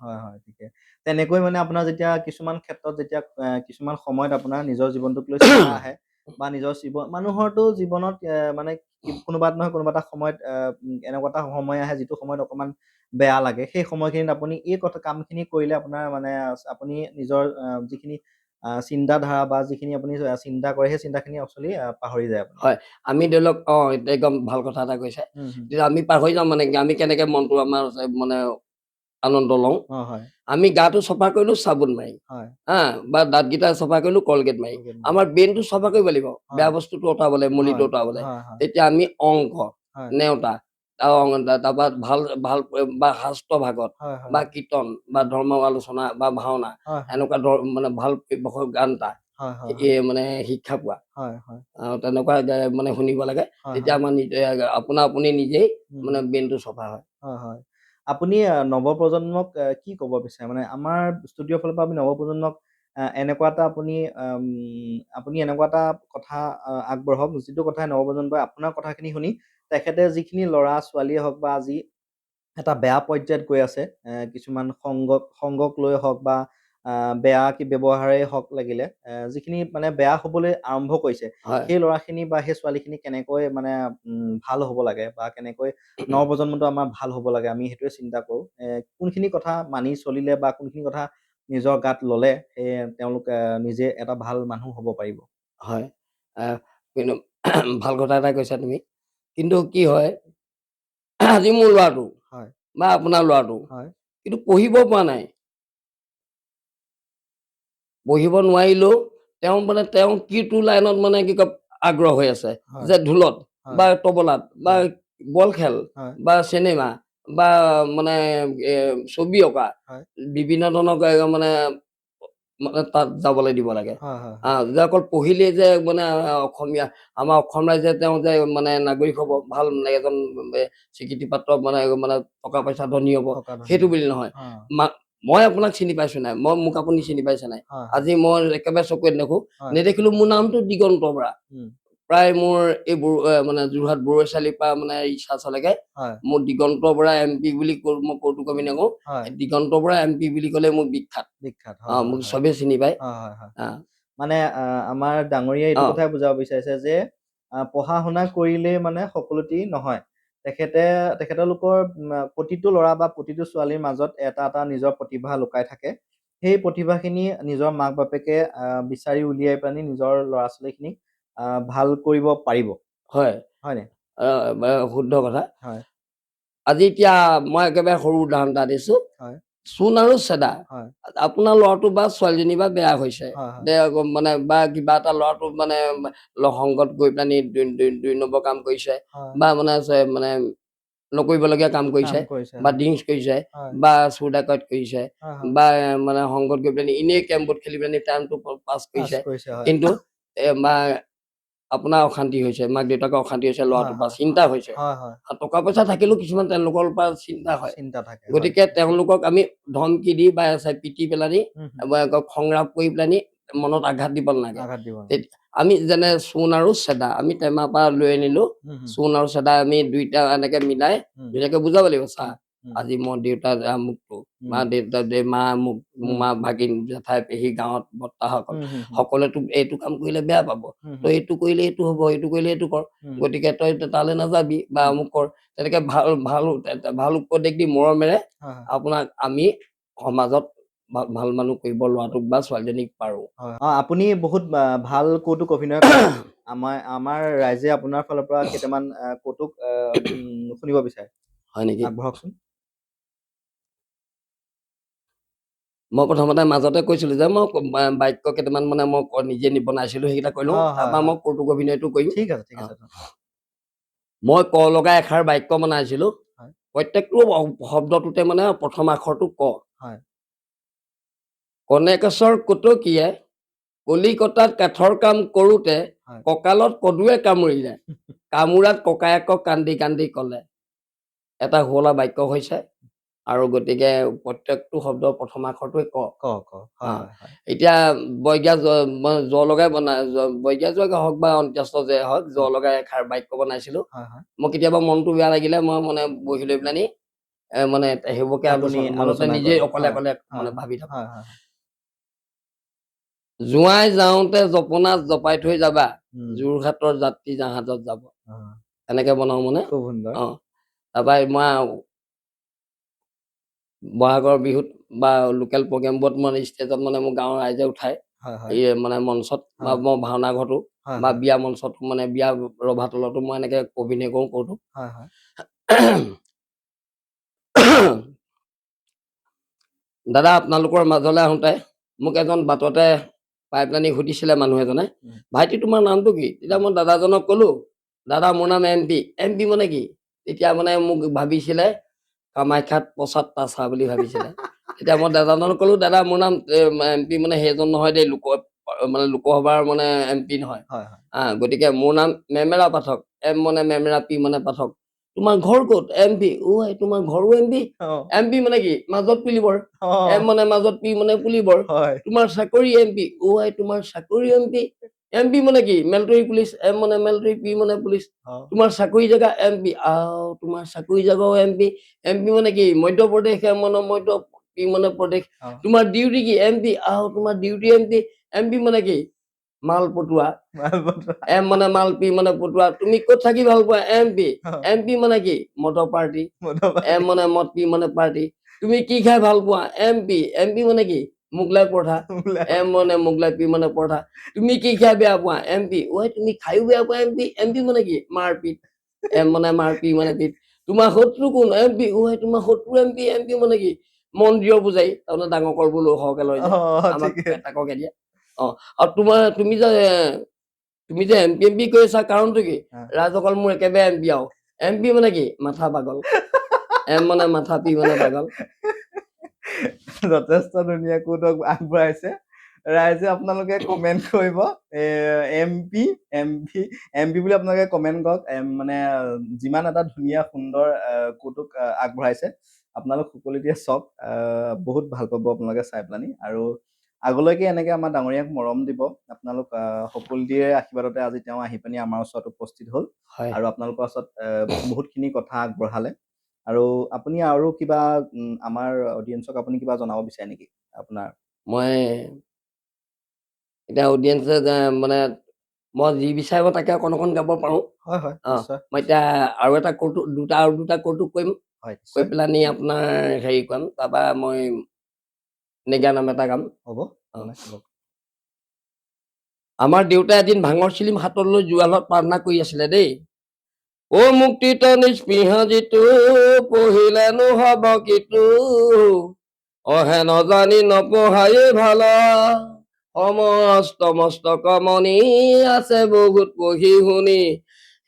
হয় হয় ঠিকে তেনেকৈ মানে আপোনাৰ যেতিয়া কিছুমান ক্ষেত্ৰত যেতিয়া কিছুমান সময়ত আপোনাৰ নিজৰ জীৱনটোক লৈ চিন্তা আহে বা নিজৰ মানুহৰতো জীৱনত মানে কোনোবা নহয় কোনোবা এটা সময়ত এনেকুৱা এটা সময় আহে যিটো সময়ত অকমান বেয়া লাগে সেই সময়খিনিত আপুনি এই কথা কামখিনি কৰিলে আপোনাৰ মানে আপুনি নিজৰ যিখিনি চিন্তাধাৰা বা যিখিনি আপুনি চিন্তা কৰে সেই চিন্তাখিনি একচুৱেলি পাহৰি যায় আপুনি হয়, আমি ধৰি লওক একদম ভাল কথা এটা কৈছে। হুম হুম তেতিয়া আমি পাহৰি যাওঁ মানে আমি কেনেকে মনটো আমাৰ মানে আনন্দ লওঁ। অঁ হয় আমি গাটো চফা কৰিলো চাবোন মাৰি, হয় হা বা দাঁতকেইটা চফা কৰিলো কলগেট মাৰি। কলগেট আমাৰ ব্ৰেইনটো চফা কৰিব লাগিব, হয় বেয়া বস্তুটো অঁতৰাবলে, মলিটো হয় অঁতৰাবলে। হয় হয় তেতিয়া আমি অংক, হয় নেওতা, তাৰপৰা ভাল ভাল বা শাস্ত্ৰ ভাগত হয় হয় বা কীৰ্তন বা ধৰ্ম আলোচনা বা ভাওনা হয় হয় এনেকুৱা মানে ভাল গান এটা হয় হয় মানে শিক্ষা পোৱা হয় হয় তেনেকুৱা মানে শুনিব লাগে হয় তেতিয়া আমাৰ আপুনি নিজেই উম, মানে ব্ৰেইনটো চফা হয় হয় হয় আপুনি নৱপ্ৰজন্মক কি ক'ব বিচাৰে মানে আমাৰ ষ্টুডিঅ'ৰ ফালৰ পৰা আমি নৱপ্ৰজন্মক এনেকুৱা এটা আপুনি এনেকুৱা এটা কথা আগবঢ়াওক যিটো কথাই নৱপ্ৰজন্মই আপোনাৰ কথাখিনি শুনি তেখেতে যিখিনি ল'ৰা ছোৱালীয়ে হওক বা আজি এটা বেয়া পৰ্যায়ত গৈ আছে কিছুমান সংগক লৈ হওক বা বেয়া কি ব্যৱহাৰেই হওক লাগিলে যিখিনি মানে বেয়া হ'বলৈ আৰম্ভ কৰিছে হয় সেই ল'ৰাখিনি বা সেই ছোৱালীখিনি কেনেকৈ মানে ভাল হ'ব লাগে বা কেনেকৈ নৱপ্ৰজন্মটো আমাৰ ভাল হ'ব লাগে আমি সেইটোৱে চিন্তা কৰোঁ কোনখিনি কথা মানি চলিলে বা কোনখিনি কথা নিজৰ গাত ল'লে তেওঁলোক নিজে এটা ভাল মানুহ হ'ব পাৰিব হয় কিন্তু ভাল কথা এটা কৈছা তুমি কিন্তু কি হয় আজি মোৰ ল'ৰাটো হয় বা আপোনাৰ ল'ৰাটো হয় কিন্তু পঢ়িব পৰা নাই পঢ়িব নোৱাৰিলেও তেওঁ কিটো লাইনত মানে কি কয় আগ্ৰহ হৈ আছে হয় যে ঢোলত হয় বা তবলাত বা হয় বল খেল হয় বা চিনেমা বা মানে ছবি অঁকা হয় বিভিন্ন ধৰণৰ মানে তাত যাবলৈ দিব লাগে হয় হয় হয় যে অকল পঢ়িলেই যে মানে অসমীয়া আমাৰ অসম ৰাইজে তেওঁ যে মানে নাগৰিক হ'ব ভাল এজন স্বীকৃতিপ্ৰাপ্ত মানে টকা পইচা ধনী হ'ব থকা সেইটো ধৰণৰ বুলি নহয় হয় মই আপোনাক চিনি পাইছো নাই মোক আপুনি চিনি পাইছে নাই হয় আজি মই একেবাৰে চকুৰে দেখো হয় নেদেখিলো মোৰ নামটো দিগন্ত বৰা উম, প্ৰায় মোৰ এই মানে যোৰহাট বৰৈচালিৰ পৰা মানে ইচ্ছাচালৈকে হয় মোৰ দিগন্ত বৰা MP বুলি মই কৌতুক কবি নকওঁ হয় দিগন্ত বৰা MP বুলি ক'লে মোৰ বিখ্যাত বিখ্যাত হয় হয় মোক হয় চবেই চিনি পায় হয় হয় হয় আহ, মানে আমাৰ ডাঙৰীয়াই এইটো অ কথাই বুজাব বিচাৰিছে যে পঢ়া শুনা কৰিলেই মানে সকলোটি নহয় তেখেতে তেখেতলোকৰ প্ৰতিটো ল'ৰা বা প্ৰতিটো ছোৱালীৰ মাজত এটা এটা নিজৰ প্ৰতিভা লুকাই থাকে সেই প্ৰতিভাখিনি নিজৰ মাক বাপেকে বিচাৰি উলিয়াই পেলানি নিজৰ ল'ৰা ছোৱালীখিনিক ভাল কৰিব পাৰিব হয় হয়নে শুদ্ধ কথা হয় আজি এতিয়া মই একেবাৰে সৰু উদাহৰণ এটা দিছো হয় চূণ আৰু চেদা হয় আপোনাৰ ল'ৰাটো বা ছোৱালীজনী বা বেয়া হৈছে হয় হয় দে মানে বা কিবা এটা ল'ৰাটো মানে সংগত গৈ পেলানি দুই নম্বৰ কাম কৰিছে হয় বা মানে নকৰিবলগীয়া কাম কৰিছে বা হয় ড্ৰিংকছ কৰিছে হয় বা চুৰ ডাকাত কৰিছে হয় হয় বা মানে সংগত গৈ পেলানি এনেই কেম্পত খেলি পেলানি টাইমটো পাছ পাছ কৰিছে কৰিছে হয় কিন্তু বা আপোনাৰ অশান্তি হৈছে মাক দেউতাকৰ অশান্তি হৈছে হয় ল'ৰাটোৰ পৰা হয় চিন্তা হৈছে হয় হয় টকা পইচা থাকিলেও কিছুমান তেওঁলোকৰ পৰা চিন্তা হয় চিন্তা থাকে হয় গতিকে তেওঁলোকক আমি ধমকি দি বা পিটি পেলানি হুম, হুম, সংগ্ৰাম কৰি পেলানি মনত আঘাত দিব নালাগে আঘাত দিব নালাগে। আমি যেনে চূণ আৰু চেদা আমি টেমাৰ পৰা লৈ আনিলো হুম, হুম, চূণ আৰু চেদা আমি দুইটা এনেকে মিলাই হুম, ধুনীয়াকে বুজাব লাগিব চা হুম, হুম, আজি মোৰ দেউতা আমুকটো মা হুম, দেউতা মা মোক হুম, মা ভাগিন জেঠাই পেহী গাঁৱত বৰ্তাসকল হুম, হুম, হুম, সকলোৱেতো এইটো কাম কৰিলে বেয়া পাব হুম, তই এইটো কৰিলে এইটো হ'ব এইটো কৰিলে এইটো কৰ হুম, গতিকে তই তালৈ নাযাবি বা হুম, অমুক কৰ তেনেকে ভাল ভাল ভাল উপদেশ দি মৰমেৰে হয়, হয়, আপোনাক আমি সমাজত ভাল মানুহ কৰিব ল'ৰাটোক বা ছোৱালীজনীক পাৰো হয়। আপুনি বহুত ভাল কৌতুক অভিনয় কৰে আমাৰ ৰাইজে আপোনাৰ ফালৰ পৰা কেইটামান কৌতুক শুনিব বিচাৰে হয় নেকি আগবঢ়াওকচোন মই প্ৰথমতে মাজতে কৈছিলো যে মই বাক্য কেইটামান মানে মই নিজে বনাইছিলো সেইকেইটা কৈ লওঁ হয় তাৰপৰা হয় মই কৌতুক অভিনয়টো কৰিম ঠিক অ। আছে মই ক লগা এষাৰ বাক্য বনাইছিলো হয় প্ৰত্যেকটো শব্দটোতে মানে প্ৰথম আখৰটো ক হয় কনেকেশ্বৰ কটকীয়ে কলিকতাত কাঠৰ কাম কৰোঁতে হয় কঁকালত কদুৱে কামুৰিলে কামোৰাত ককায়েকক কান্দি কান্দি কলে এটা শুৱলা বাক্য হৈছে আৰু গতিকে প্ৰত্যেকটো শব্দৰ প্ৰথম আখৰটোৱে ক ক ক হয় অ হয় হয় এতিয়া বৈজ্ঞা জ লগাই বনাই বৈজ্ঞা যোৱা হওক বা অন্ত্যস্ত যে হওক জ হয় লগাই এষাৰ বাক্য বনাইছিলো হয় হয় মই কেতিয়াবা মনটো বেয়া লাগিলে মই মানে বহি লৈ পেলানি মানে সেইবোৰকে আপুনি মনতে আলোচনা নিজে কৰে অকলে হয় অকলে হয় মানে ভাবি থাকো হয় হয় জোঁৱাই যাওঁতে জপনাত জপাই থৈ যাবা উম, যোৰহাটৰ যাত্ৰী জাহাজত যাব হয়, এনেকে বনাও মানে খুব সুন্দৰ অ তাৰপৰা মই বহাগৰ বিহুত বা লোকেল প্ৰগ্ৰেমবোৰত মানে ষ্টেজত মানে মোৰ গাঁৱৰ ৰাইজে উঠায় হয় হয় এই মানে মঞ্চত বা হয় মই ভাওনা ঘৰতো হয় বা হয় বিয়া মঞ্চত মানে বিয়া ৰভা তলতো মই এনেকে অভিনয় কৰো কৌতুক হয় হয় দাদা আপোনালোকৰ মাজলৈ আহোঁতে মোক এজন বাটতে পাই পেলানি সুধিছিলে মানুহ এজনে উম, ভাইটি তোমাৰ নামটো কি তেতিয়া উম, মই দাদাজনক কলো দাদা মোৰ নাম MP মানে কি তেতিয়া মানে মোক ভাবিছিলে কামাখ্যাত প্ৰসাদ তাছা বুলি ভাবিছিলে তেতিয়া মই দাদাজনক কলো দাদা মোৰ নাম MP মানে সেইজন নহয় দেই লোক মানে লোকসভাৰ মানে MP নহয় হয় হয় গতিকে মোৰ নাম মেমেৰা পাঠক M মানে মেমেৰা P মানে পাঠক তোমাৰ ঘৰ ক'ত MP তোমাৰ ঘৰো MP অ MP মানে কি মাজত পুলিবৰ অ M মানে মাজত P মানে পুলিবৰ হয় তোমাৰ চাকৰি MP তোমাৰ চাকৰি MP মানে কি মিলিটাৰী পুলিচ M মানে মিলিটাৰী P মানে পুলিচ অ তোমাৰ চাকৰি জেগা MP তোমাৰ চাকৰি জেগাও MP মানে কি মধ্যপ্ৰদেশ M মানে মধ্য P মানে প্ৰদেশ অ তোমাৰ ডিউটি কি MP তোমাৰ ডিউটি MP মানে কি মাল পটুৱা ভাল বন্ধু M মানে মাল P মানে পটুৱা তুমি ক'ত থাকি ভাল পোৱা অ MP মানে কি মটৰ পাৰ্টি M মধুবাৰী মানে মদ P মানে পাৰ্টি তুমি কি খাই ভাল পোৱা MP মানে কি মোগলাই পৰঠা M মানে মোগলাই P মানে পৰঠা তুমি কি খাই বেয়া পোৱা MP তুমি খাইও বেয়া পোৱা MP মানে কি মাৰপিট M মানে মাৰ P মানে পিট তোমাৰ শত্ৰু কোন MP তোমাৰ শত্ৰু MP মানে কি মন্দিৰৰ পূজাৰী তাৰমানে ডাঙৰ কলবোৰ সৰহকে লৈ অ যায় আমাক ঠিকে তাককে দিয়ে আৰু তুমি যে MP কৈ আছা কাৰণটো কি অ। ৰাজসকল মোৰ একেবাৰে MP মানে কি মাথা পাগল M মানে মাথা P মানে পাগল যথেষ্ট ধুনীয়া কৌতুক আগবঢ়াইছে ৰাইজে আপোনালোকে কমেণ্ট কৰিব MP বুলি আপোনালোকে কমেণ্ট কৰক মানে যিমান এটা ধুনীয়া সুন্দৰ কৌতুক আগবঢ়াইছে আপোনালোক সকলোৱে চাওক বহুত ভাল পাব আপোনালোকে চাই পেলানি আৰু আগলৈকে এনেকে আমাৰ ডাঙৰীয়াক মৰম দিব আপোনালোক সকলোৰে আশীৰ্বাদতে আজি তেওঁ আহি পিনি আমাৰ ওচৰত উপস্থিত হ'ল হয় আৰু আপোনালোকৰ ওচৰত বহুতখিনি কথা আগবঢ়ালে আৰু আপুনি আৰু কিবা আমাৰ অডিয়েন্সক আপুনি কিবা জনাব বিচাৰে নেকি আপোনাৰ মই এতিয়া অডিয়েন্সে মানে মই যি বিচাৰিব তাকে অকণ গাব পাৰো হয় হয় নিশ্চয় মই এতিয়া আৰু এটা কৌতুক দুটা কৌতুক কৰিম হয় কৈ নিশ্চয় পেলানি আপোনাৰ হেৰি কৰিম তাৰপৰা মই নেগা নাম এটা গাম হ'ব অ। জনাওক। আমাৰ দেউতাই এদিন ভাঙৰ চিলিম হাতত লৈ জুৱালত প্ৰাৰ্থনা কৰি আছিলে দেই মুক্তিত নিস্পৃহ যিটো পঢ়িলে নহব কিটো অহে নজানি নপঢ়ায়ে ভালা মস্তক মণি আছে বহুত পঢ়ি শুনি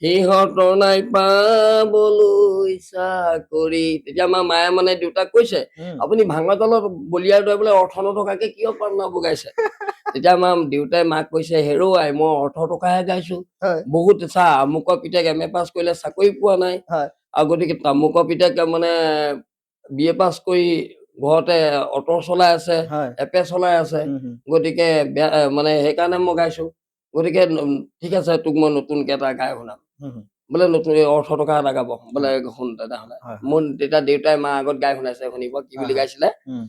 সিহঁতৰ নাই পাবলৈ চাকৰি তেতিয়া আমাৰ মায়ে মানে দেউতাক কৈছে আপুনি ভাঙৰ তলত বলিয়াৰ দৰে বোলে অৰ্থ নথকাকে কিয় প্ৰাৰ্থনা বগাইছে তেতিয়া আমাৰ দেউতাই মাক কৈছে হেৰুৱাই মই অৰ্থ টকাহে গাইছো হয় বহুত চা আমুকৰ পিতেক MA পাছ কৰিলে চাকৰি পোৱা নাই হয় আৰু গতিকে তামুকৰ পিতেক মানে BA পাছ কৰি ঘৰতে অটো চলাই আছে হয় এপে চলাই আছে গতিকে মানে সেইকাৰণে মই গাইছো গতিকে ঠিক আছে তোক মই নতুনকে এটা গাই শুনাম বোলে নতুন অৰ্থ টকা এটা গাব বোলে শুন তেনেহ'লে হয় মোৰ তেতিয়া দেউতাই মা আগত গাই শুনাইছে শুনিব কি বুলি গাইছিলে উম।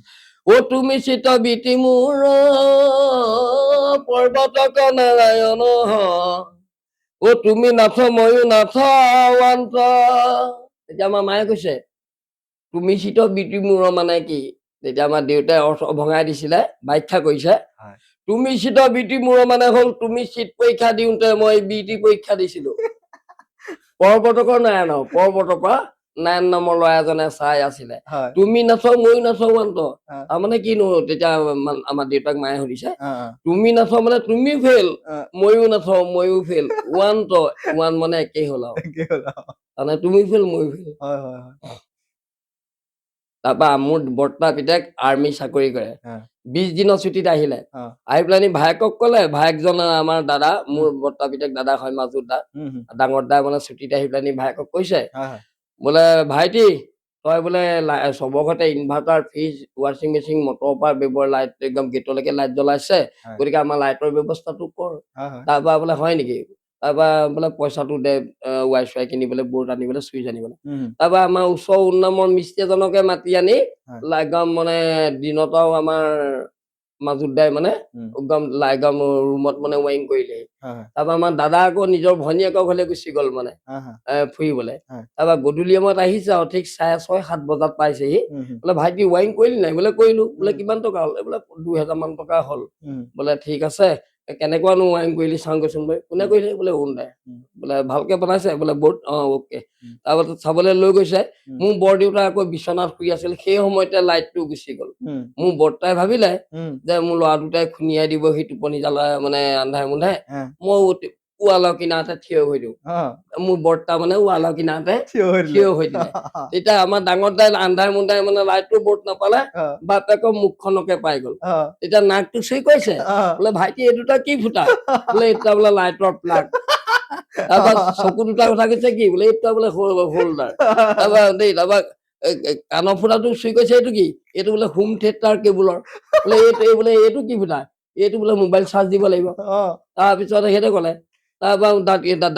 তুমি চিত বিতি মোৰ পৰ্বতক নাৰায়ণ তুমি নাথ ময়ো নাথ অন্ত তেতিয়া আমাৰ মায়ে কৈছে তুমি চিত বিতি মূৰ মানে কি তেতিয়া আমাৰ দেউতাই অৰ্থ ভঙাই দিছিলে ব্যাখ্যা কৰিছে হয়। তুমি চিত বিতি মূৰ মানে হ'ল তুমি চিট পৰীক্ষা দিওঁতে মই BT পৰীক্ষা দিছিলো পৰ্বতকৰ পৰ্বতকৰ নাৰায়ণ নামৰ ল'ৰা এজনে চাই আছিলে হয় তুমি নাচ ময়ো নাচো অন্ত অ তাৰমানে কিনো তেতিয়া আমাৰ দেউতাক মায়ে সুধিছে অ তুমি নাচ মানে তুমি ফেইল অ ময়ো নাচ ময়ো ফেইল ওৱান মানে একেই হ'ল আৰু কি হ'ল তাৰমানে তুমি ফেইল ময়ো ফেইল হয় হয় হয় তাৰপৰা মোৰ বৰ্তা পিতেক আৰ্মি চাকৰি কৰে অ 20 দিনৰ ছুটীত আহিলে অ আহি পেলানি ভায়েকক ক'লে ভায়েকজন আমাৰ দাদা মোৰ বৰ্তা পিতেক দাদা হয় মাজুৰ দা ডাঙৰ দা মানে ছুটীত আহি পেলানি ভায়েকক কৈছে হয় হয় বোলে ভাইটি তই বোলে চবৰ ঘৰতে ইনভাৰ্টাৰ ফ্ৰিজ ৱাশ্বিং মেচিন মটৰৰ পৰা ব্যৱহাৰ লাইট একদম গেটলৈকে লাইট জ্বলাইছে হয়। গতিকে আমাৰ লাইটৰ ব্যৱস্থাটো কৰ হয় হয় তাৰপৰা বোলে হয় নেকি তাৰপৰা বোলে পইচাটো দে ৱাই চুৱাই কিনিবলৈ বৰ্ড আনিবলৈ চুইচ আনিবলৈ তাৰপৰা আমাৰ ওচৰৰ উন্নামৰ মিস্ত্ৰী এজনকে মাতি আনি একদম মানে দিনত আৰু আমাৰ মাজুত দাই মানে একদম ৰুমত মানে ৱাইৰিং কৰিলে তাৰপৰা আমাৰ দাদা আকৌ নিজৰ ভনীয়েকৰ ঘৰলৈ গুচি গ'ল মানে ফুৰিবলৈ তাৰপৰা গধূলি সময়ত আহিছে আৰু ঠিক 6:30-7 বজাত পাইছেহি বোলে ভাইটি ৱাইৰিং কৰিলি নাই বোলে কৰিলো বোলে কিমান টকা হ'ল বোলে 2000 মান টকা হ'ল বোলে ঠিক আছে কেনেকুৱানো ৱাইৰিং কৰিলি চাওঁগৈচোন বোলে কোনে কৰিলে বোলে দাই বোলে ভালকে বনাইছে বোলে বৰ্ড অ'কে তাৰপাছত চাবলৈ লৈ গৈছে মোৰ বৰ দেউতা আকৌ বিচনাত শুই আছিল সেই সময়তে লাইটটো গুচি গ'ল মোৰ বৰ্তাই ভাবিলে যে মোৰ ল'ৰা দুটাই খুনিয়াই দিব সি টোপনি জ্বালা মানে আন্ধাৰে মুন্ধাৰে মই ৱালৰ কিনাৰতে থিয় হৈ দিওঁ মোৰ বৰ্তা মানে ৱালৰ কিনাৰতে থিয় হৈ দিলে তেতিয়া আমাৰ ডাঙৰ দাই আন্ধাৰ মুন্ধাৰ মানে লাইটটো বৰ্ড নাপালে বাপেকৰ মুখখনকে পাই গ'ল তেতিয়া নাকটো চুই কৈছে বোলে ভাইটি এই দুটা কি ফুটা বোলে এটা বোলে লাইটৰ প্লাগ তাৰপৰা চকু দুটা কথা কৈছে কি বোলে এইটা বোলে হোল্ডাৰ তাৰপৰা দেই তাৰপৰা কাণৰ ফুটাটো চুই কৈছে এইটো কি এইটো বোলে হোম থিয়েটাৰ কেবুলৰ বোলে এইটো কি ফুটা এইটো বোলে মোবাইল চাৰ্জ দিব লাগিব তাৰপিছত সেইটোৱে ক'লে তাৰপৰা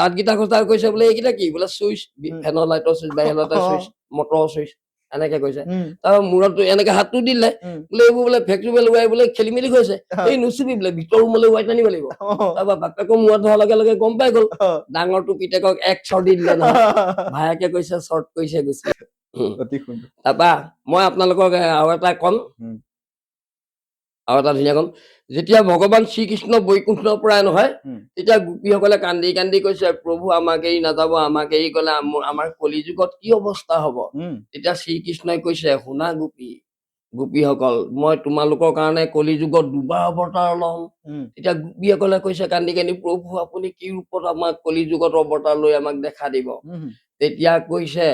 দাঁতকেইটা খোজা কৈছে বোলে এইকেইটা কি বোলে চুইচ ফেনৰ লাইটৰ চুইচ বাহিৰৰ লাইটৰ চুইচ মটৰৰ চুইচ এনেকে কৈছে তাৰপৰা মূৰতো এনেকে হাতটো দিলে বোলে এইবোৰ বোলে ফেক্টৰী ৱাই বোলে খেলি মেলি হৈছে এই নুচুবি বোলে ভিতৰ ৰুমলৈ ৱাই টানিব লাগিব তাৰপৰা বাপেকৰ মূৰত ধৰাৰ লগে লগে গম পাই গ'ল ডাঙৰটো পিতেকক এক চৰ দি দিলে নহয় ভায়েকে কৈছে চৰ্ট কৰিছে গুচি তাৰপৰা মই আপোনালোকক আৰু এটা কম আৰু এটা ধুনীয়া কম যেতিয়া ভগৱান শ্ৰীকৃষ্ণ বৈকুণ্ঠৰ পৰা নহয় তেতিয়া গোপীসকলে কান্দি কান্দি কৈছে প্ৰভু আমাক এৰি নাযাব আমাক এৰি গ'লে আমাৰ কলি যুগত কি অৱস্থা হ'ব তেতিয়া শ্ৰীকৃষ্ণই কৈছে শুনা গোপীসকল মই তোমালোকৰ কাৰণে কলি যুগত দুবাৰ অৱতাৰ লম তেতিয়া গোপীসকলে কৈছে কান্দি কান্দি প্ৰভু আপুনি কি ৰূপত আমাক কলি যুগত অৱতাৰ লৈ আমাক দেখা দিব তেতিয়া কৈছে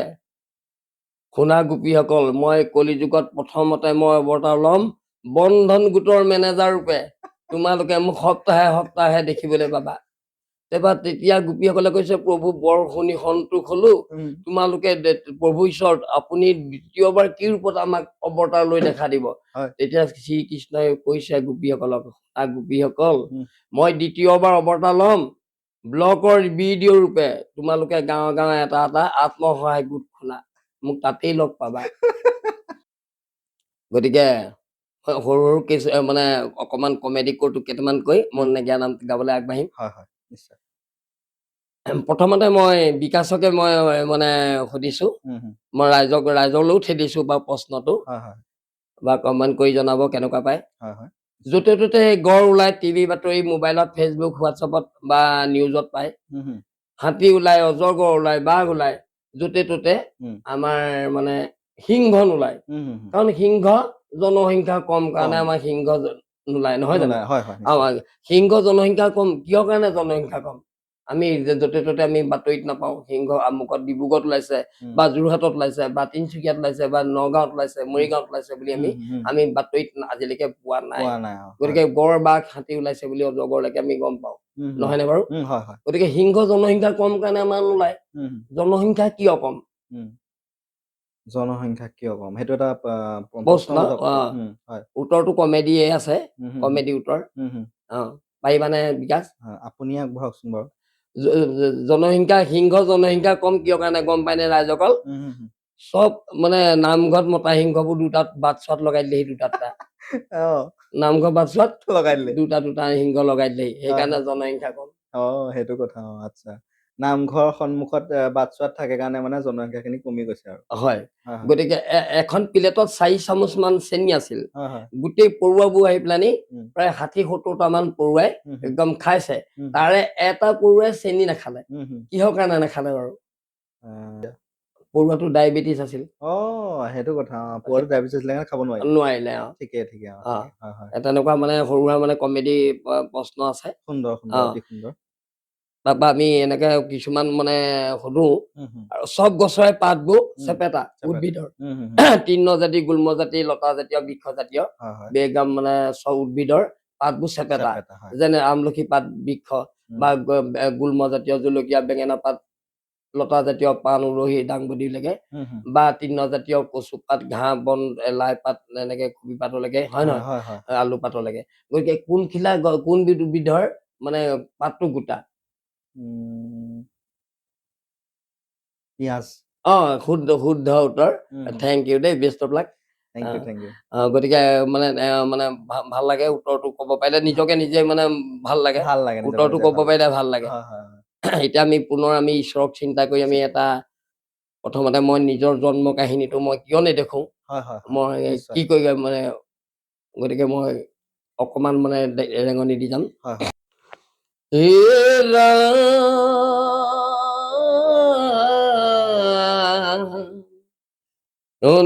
শুনা গোপীসকল মই কলি যুগত প্ৰথমতে মই অৱতাৰ ল'ম বন্ধন গোটৰ মেনেজাৰ ৰূপে তোমালোকে মোক সপ্তাহে সপ্তাহে দেখিবলৈ পাবা তেতিয়া গোপীসকলে কৈছে প্ৰভু বৰ শুনি সন্তোষ হলো তোমালোকে প্ৰভু ঈশ্বৰ আপুনি দ্বিতীয়বাৰ কি ৰূপত আমাক অৱতাৰ লৈ দেখা দিব তেতিয়া শ্ৰীকৃষ্ণই কৈছে গোপীসকল মই দ্বিতীয়বাৰ অৱতাৰ ল'ম ব্লকৰ BDO ৰূপে তোমালোকে গাঁৱে গাঁৱে এটা এটা আত্মসহায়ক গোট খোলা মোক তাতেই লগ পাবা গতিকে সৰু সৰু কিছু মানে অকমান কমেডি কৌতুক কেইটামান কৈ মন নেগিয়া নাম গাবলৈ আগবাঢ়িম প্ৰথমতে মই বিকাশকে মই মানে সুধিছো মই ৰাইজলৈও খেদিছো বা প্ৰশ্নটো বা কমেণ্ট কৰি জনাব কেনেকুৱা পায় য'তে ত'তে গড় ওলাই টিভি বাতৰি মোবাইলত ফেচবুক হোৱাটছএপত বা নিউজত পায় হাতী ওলাই অজগৰ ওলাই বাঘ ওলাই য'তে ত'তে আমাৰ মানে সিংহ নোলায় কাৰণ সিংহ জনসংখ্যা কম কাৰণে আমাৰ সিংহ নোলায় নহয় জানো সিংহ জনসংখ্যা কম কিয় কাৰণে জনসংখ্যা কম আমি য'তে ত'তে আমি বাতৰিত নাপাওঁ সিংহ আমুকত ডিব্ৰুগড়ত ওলাইছে বা যোৰহাটত ওলাইছে বা তিনিচুকীয়াত ওলাইছে বা নগাঁৱত ওলাইছে মৰিগাঁৱত ওলাইছে বুলি আমি বাতৰিত আজিলৈকে পোৱা নাই গতিকে গড় বাঘ হাতী ওলাইছে বুলি অজগৰলৈকে আমি গম পাওঁ নহয়নে বাৰু গতিকে সিংহ জনসংখ্যা কম কাৰণে আমাৰ নোলায় জনসংখ্যা কিয় কম সেইটো এটা প্ৰশ্ন উত্তৰটো কমেডিয়ে আছে কমেডি উত্তৰ পাৰিবানে বিকাশ আপুনি আগবঢ়াওকচোন বাৰু জনসংখ্যা সিংহ জনসংখ্যা কম কিয় কাৰণে গম পায়নে ৰাইজসকল চব মানে নামঘৰত মতা সিংহবোৰ দুটাত বাট লগাই দিলে দুটাত নামঘৰ বাট লগাই দিলে দুটা সিংহ লগাই দিলে সেইকাৰণে জনসংখ্যা কম সেইটো কথা আচ্ছা নামঘৰ সন্মুখত বাটচোৱাত থাকে কাৰণে মানে জনসংখ্যাখিনি কমি গৈছে আৰু হয় গতিকে এখন প্লেটত 4 চামুচ মান চেনি আছিল গোটেই পৰুৱাবোৰ আহি পেলানি প্ৰায় 60-70টা মান পৰুৱাই একদম খাইছে তাৰে এটা পৰুৱাই চেনি নাখালে কিহৰ কাৰণে নাখালে বাৰু পৰুৱাটো ডায়েবেটিছ আছিল সেইটো কথা পৰুৱাটো ডায়েবেটিছ লাগে খাব নোৱাৰিলে ঠিকে তেনেকুৱা মানে সৰু মানে কমেডি প্ৰশ্ন আছে সুন্দৰ তাৰপৰা আমি এনেকে কিছুমান মানে সুধো আৰু চব গছৰে পাতবোৰ চেপেটা উদ্ভিদৰ তৃণ জাতি গুল্ম জাতি লতা জাতীয় বৃক্ষ জাতীয় বেগম মানে চব উদ্ভিদৰ পাতবোৰ চেপেটা যেনে আমলখি পাত বৃক্ষ বা গুল্ম জাতীয় জলকীয়া বেঙেনা পাত লতা জাতীয় পাণ উৰহি দাংবডীলৈকে বা তৃণ জাতীয় কচু পাত ঘাঁহ বন লাই পাত এনেকে কবি পাতলৈকে হয় নহয় আলু পাতলৈকে গতিকে কোন বিধৰ মানে পাতটো গোটা পিয়াজ শুদ্ধ উত্তৰ থেংক ইউ দেই বেষ্ট অফ লাক গতিকে মানে মানে ভাল লাগে উত্তৰটো ক'ব পাৰিলে নিজকে নিজে মানে ভাল লাগে উত্তৰটো ক'ব পাৰিলে ভাল লাগে এতিয়া আমি পুনৰ আমি ঈশ্বৰক চিন্তা কৰি আমি এটা প্ৰথমতে মই নিজৰ জন্ম কাহিনীটো মই কিয় নেদেখো মই কি কৰি মানে গতিকে মই অকমান মানে ৰেঙনি দি যাম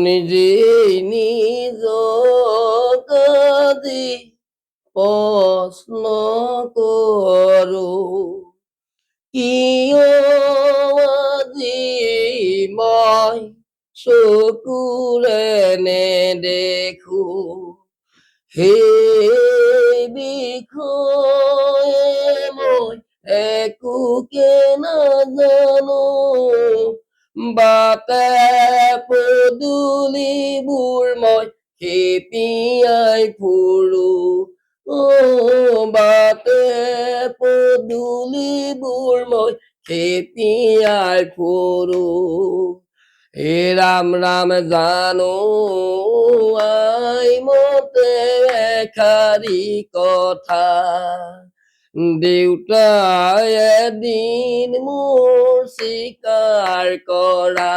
নিজেই নিজক আজি প্ৰশ্ন কৰো কিয় আজি মই চকুৰে নেদেখো সেই বিষয়ে মই একোকে নাজানো বাটে পদূলিবোৰ মই খেপিয়াই ফুৰো বাটে পদূলিবোৰ মই খেপিয়াই ফুৰো হে ৰাম ৰাম জানো আই মতে এষাৰি কথা দেউতাই এদিন মোৰ স্বীকাৰ কৰা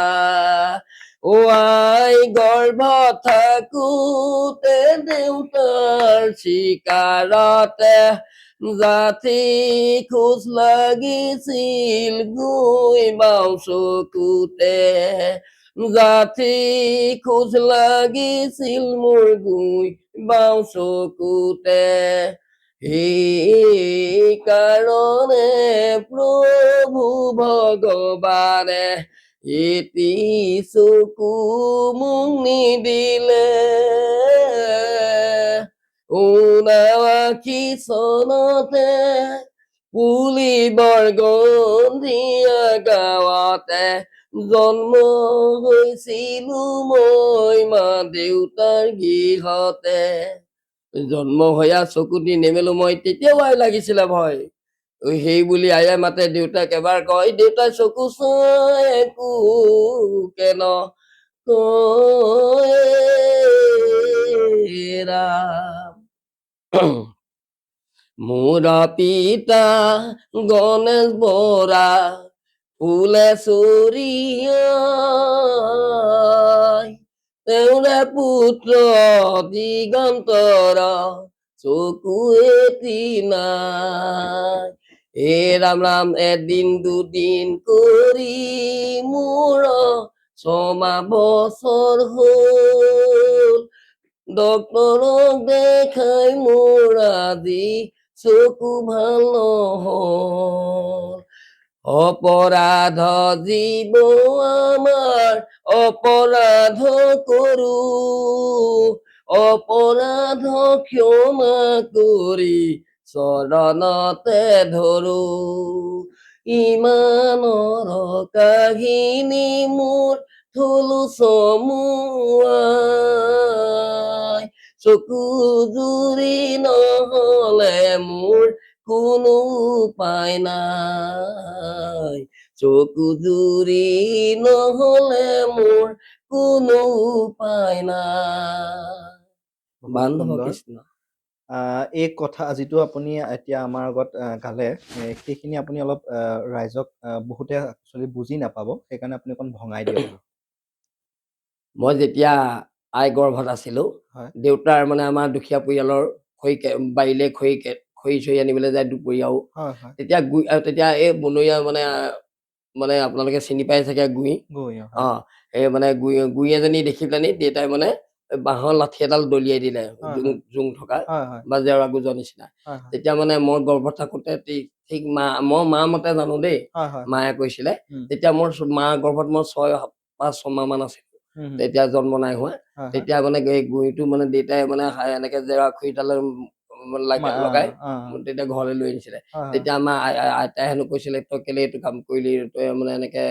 অ আই গৰ্ভত থাকোতে দেউতাৰ চিকাৰতে জাতি খোজ লাগিছিল গুই বাওঁ চকুতে জাতি খোজ লাগিছিল মোৰ গুই বাওঁ চকুতে এই কাৰণে প্ৰভু ভগৱানে এটি চকু মোক নিদিলে ঊনাশী চনতে পুলিবৰ গন্ধিয়া গাঁৱতে জন্ম হৈছিলো মই মা দেউতাৰ গৃহতে জন্ম হৈয়া চকুটি নেমেলো মই তেতিয়াও আই লাগিছিলে ভয় সেই বুলি আয়ে মাতে দেউতাক এবাৰ কয় দেউতাই চকু চাই একো কেন কয় ৰাম মোৰ পিতা গণেশ বৰা ফুলেশ্বৰীয়াই তেওঁৰে পুত্ৰ দিগন্তৰ চকু এটি নাই হে ৰাম ৰাম এদিন দুদিন কৰি মোৰ ছমাহ বছৰ হ'ল ডক্তৰক দেখাই মোৰ আজি চকু ভাল নহল অপৰাধ জীৱ আমাৰ অপৰাধ কৰো অপৰাধ ক্ষমা কৰি চৰণতে ধৰো ইমানৰ কাহিনী মোৰ থলো চমুৱাই চকু জুৰি নহলে মোৰ কোনো উপায় নাই চকু জুৰি নহলে মোৰ কোনো উপায় নাই বহুত বান্ধৱ সুন্দৰ। কৃষ্ণ এই কথা যিটো আপুনি এতিয়া আমাৰ আগত গালে সেইখিনি আপুনি অলপ ৰাইজক বহুতে একচুৱেলি বুজি নাপাব সেইকাৰণে আপুনি অকণ ভঙাই দিয়ক আৰু। মই যেতিয়া আই গৰ্ভত আছিলো হয় দেউতাৰ মানে আমাৰ দুখীয়া পৰিয়ালৰ বাৰীলে খৰি চৰি আনিবলৈ যায় দুপৰীয়াও হয় হয় তেতিয়া এই বনৰীয়া মানে আপোনালোকে চিনি পাই চাগে গুই গৈ অ এই মানে গুই এজনী দেখি পেলানি দেউতাই মানে বাঁহৰ লাঠি এডাল দলিয়াই দিলে হয় জোং হয় জোং থকা হয় হয় বা জেওৰা গোজৰ নিচিনা হয় হয় তেতিয়া মানে মই গৰ্ভত থাকোতে ঠিক মই মা মতে জানো দেই হয় হয় মায়ে কৈছিলে উম, তেতিয়া মোৰ মা গৰ্ভত মই 5-6 মাহ মান আছিলো হুম, হুম, তেতিয়া জন্ম নাই হোৱা হয় হয় তেতিয়া মানে এই গুৰিটো মানে দেউতাই মানে এনেকে জেওৰা খৰিডালে লগাই তেতিয়া ঘৰলৈ লৈ আনিছিলে হয় তেতিয়া আমাৰ আইতাই হেনো কৈছিলে তই কেলে এইটো কাম কৰিলি তই মানে এনেকে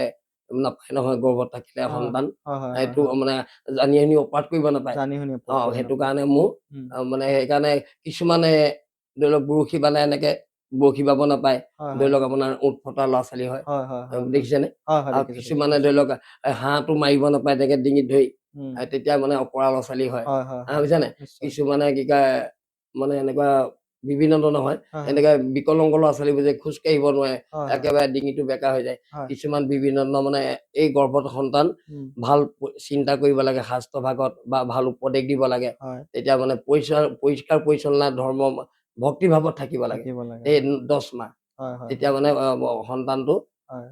নাপায় নহয় গৰ্ভত থাকিলে হয় সন্তান হয় হয় এইটো মানে জানি শুনি অপৰাধ কৰিব নাপায় জানি শুনি সেইটো কাৰণে মোৰ উম, মানে সেইকাৰণে কিছুমানে ধৰি লওক বৰশী বালে এনেকে বৰশী বাব নাপায় হয় ধৰি হয় লওক আপোনাৰ উঠ ফটা ল'ৰা ছোৱালী হয় হয় হয় হয় দেখিছেনে হয় হয় আৰু দেখিছো কিছুমানে ধৰি লওক হাঁহটো মাৰিব নাপায় তেনেকে ডিঙিত ধৰি উম, তেতিয়া মানে অপৰা ল'ৰা ছোৱালী হয় হয় হয় হয় বুজিছানে নিশ্চয় কিছুমানে কি কয় মানে এনেকুৱা বিভিন্ন ধৰণৰ হয় হয় হয় এনেকে বিকলাংগ ল'ৰা ছোৱালীবোৰ যে খোজ কাঢ়িব নোৱাৰে হয় হয় একেবাৰে ডিঙিটো বেকা হৈ যায় হয় কিছুমান বিভিন্ন ধৰণৰ মানে এই গৰ্ভত সন্তান উম, ভাল চিন্তা কৰিব লাগে শাস্ত্ৰ ভাগত বা ভাল উপদেশ দিব লাগে হয় তেতিয়া মানে পৰিষ্কাৰ পৰিচ্ছন্নতা ধৰ্ম ভক্তি ভাৱত থাকিব লাগে থাকিব লাগে এই হয় 10 মাহ হয় হয় তেতিয়া মানে সন্তানটো হয়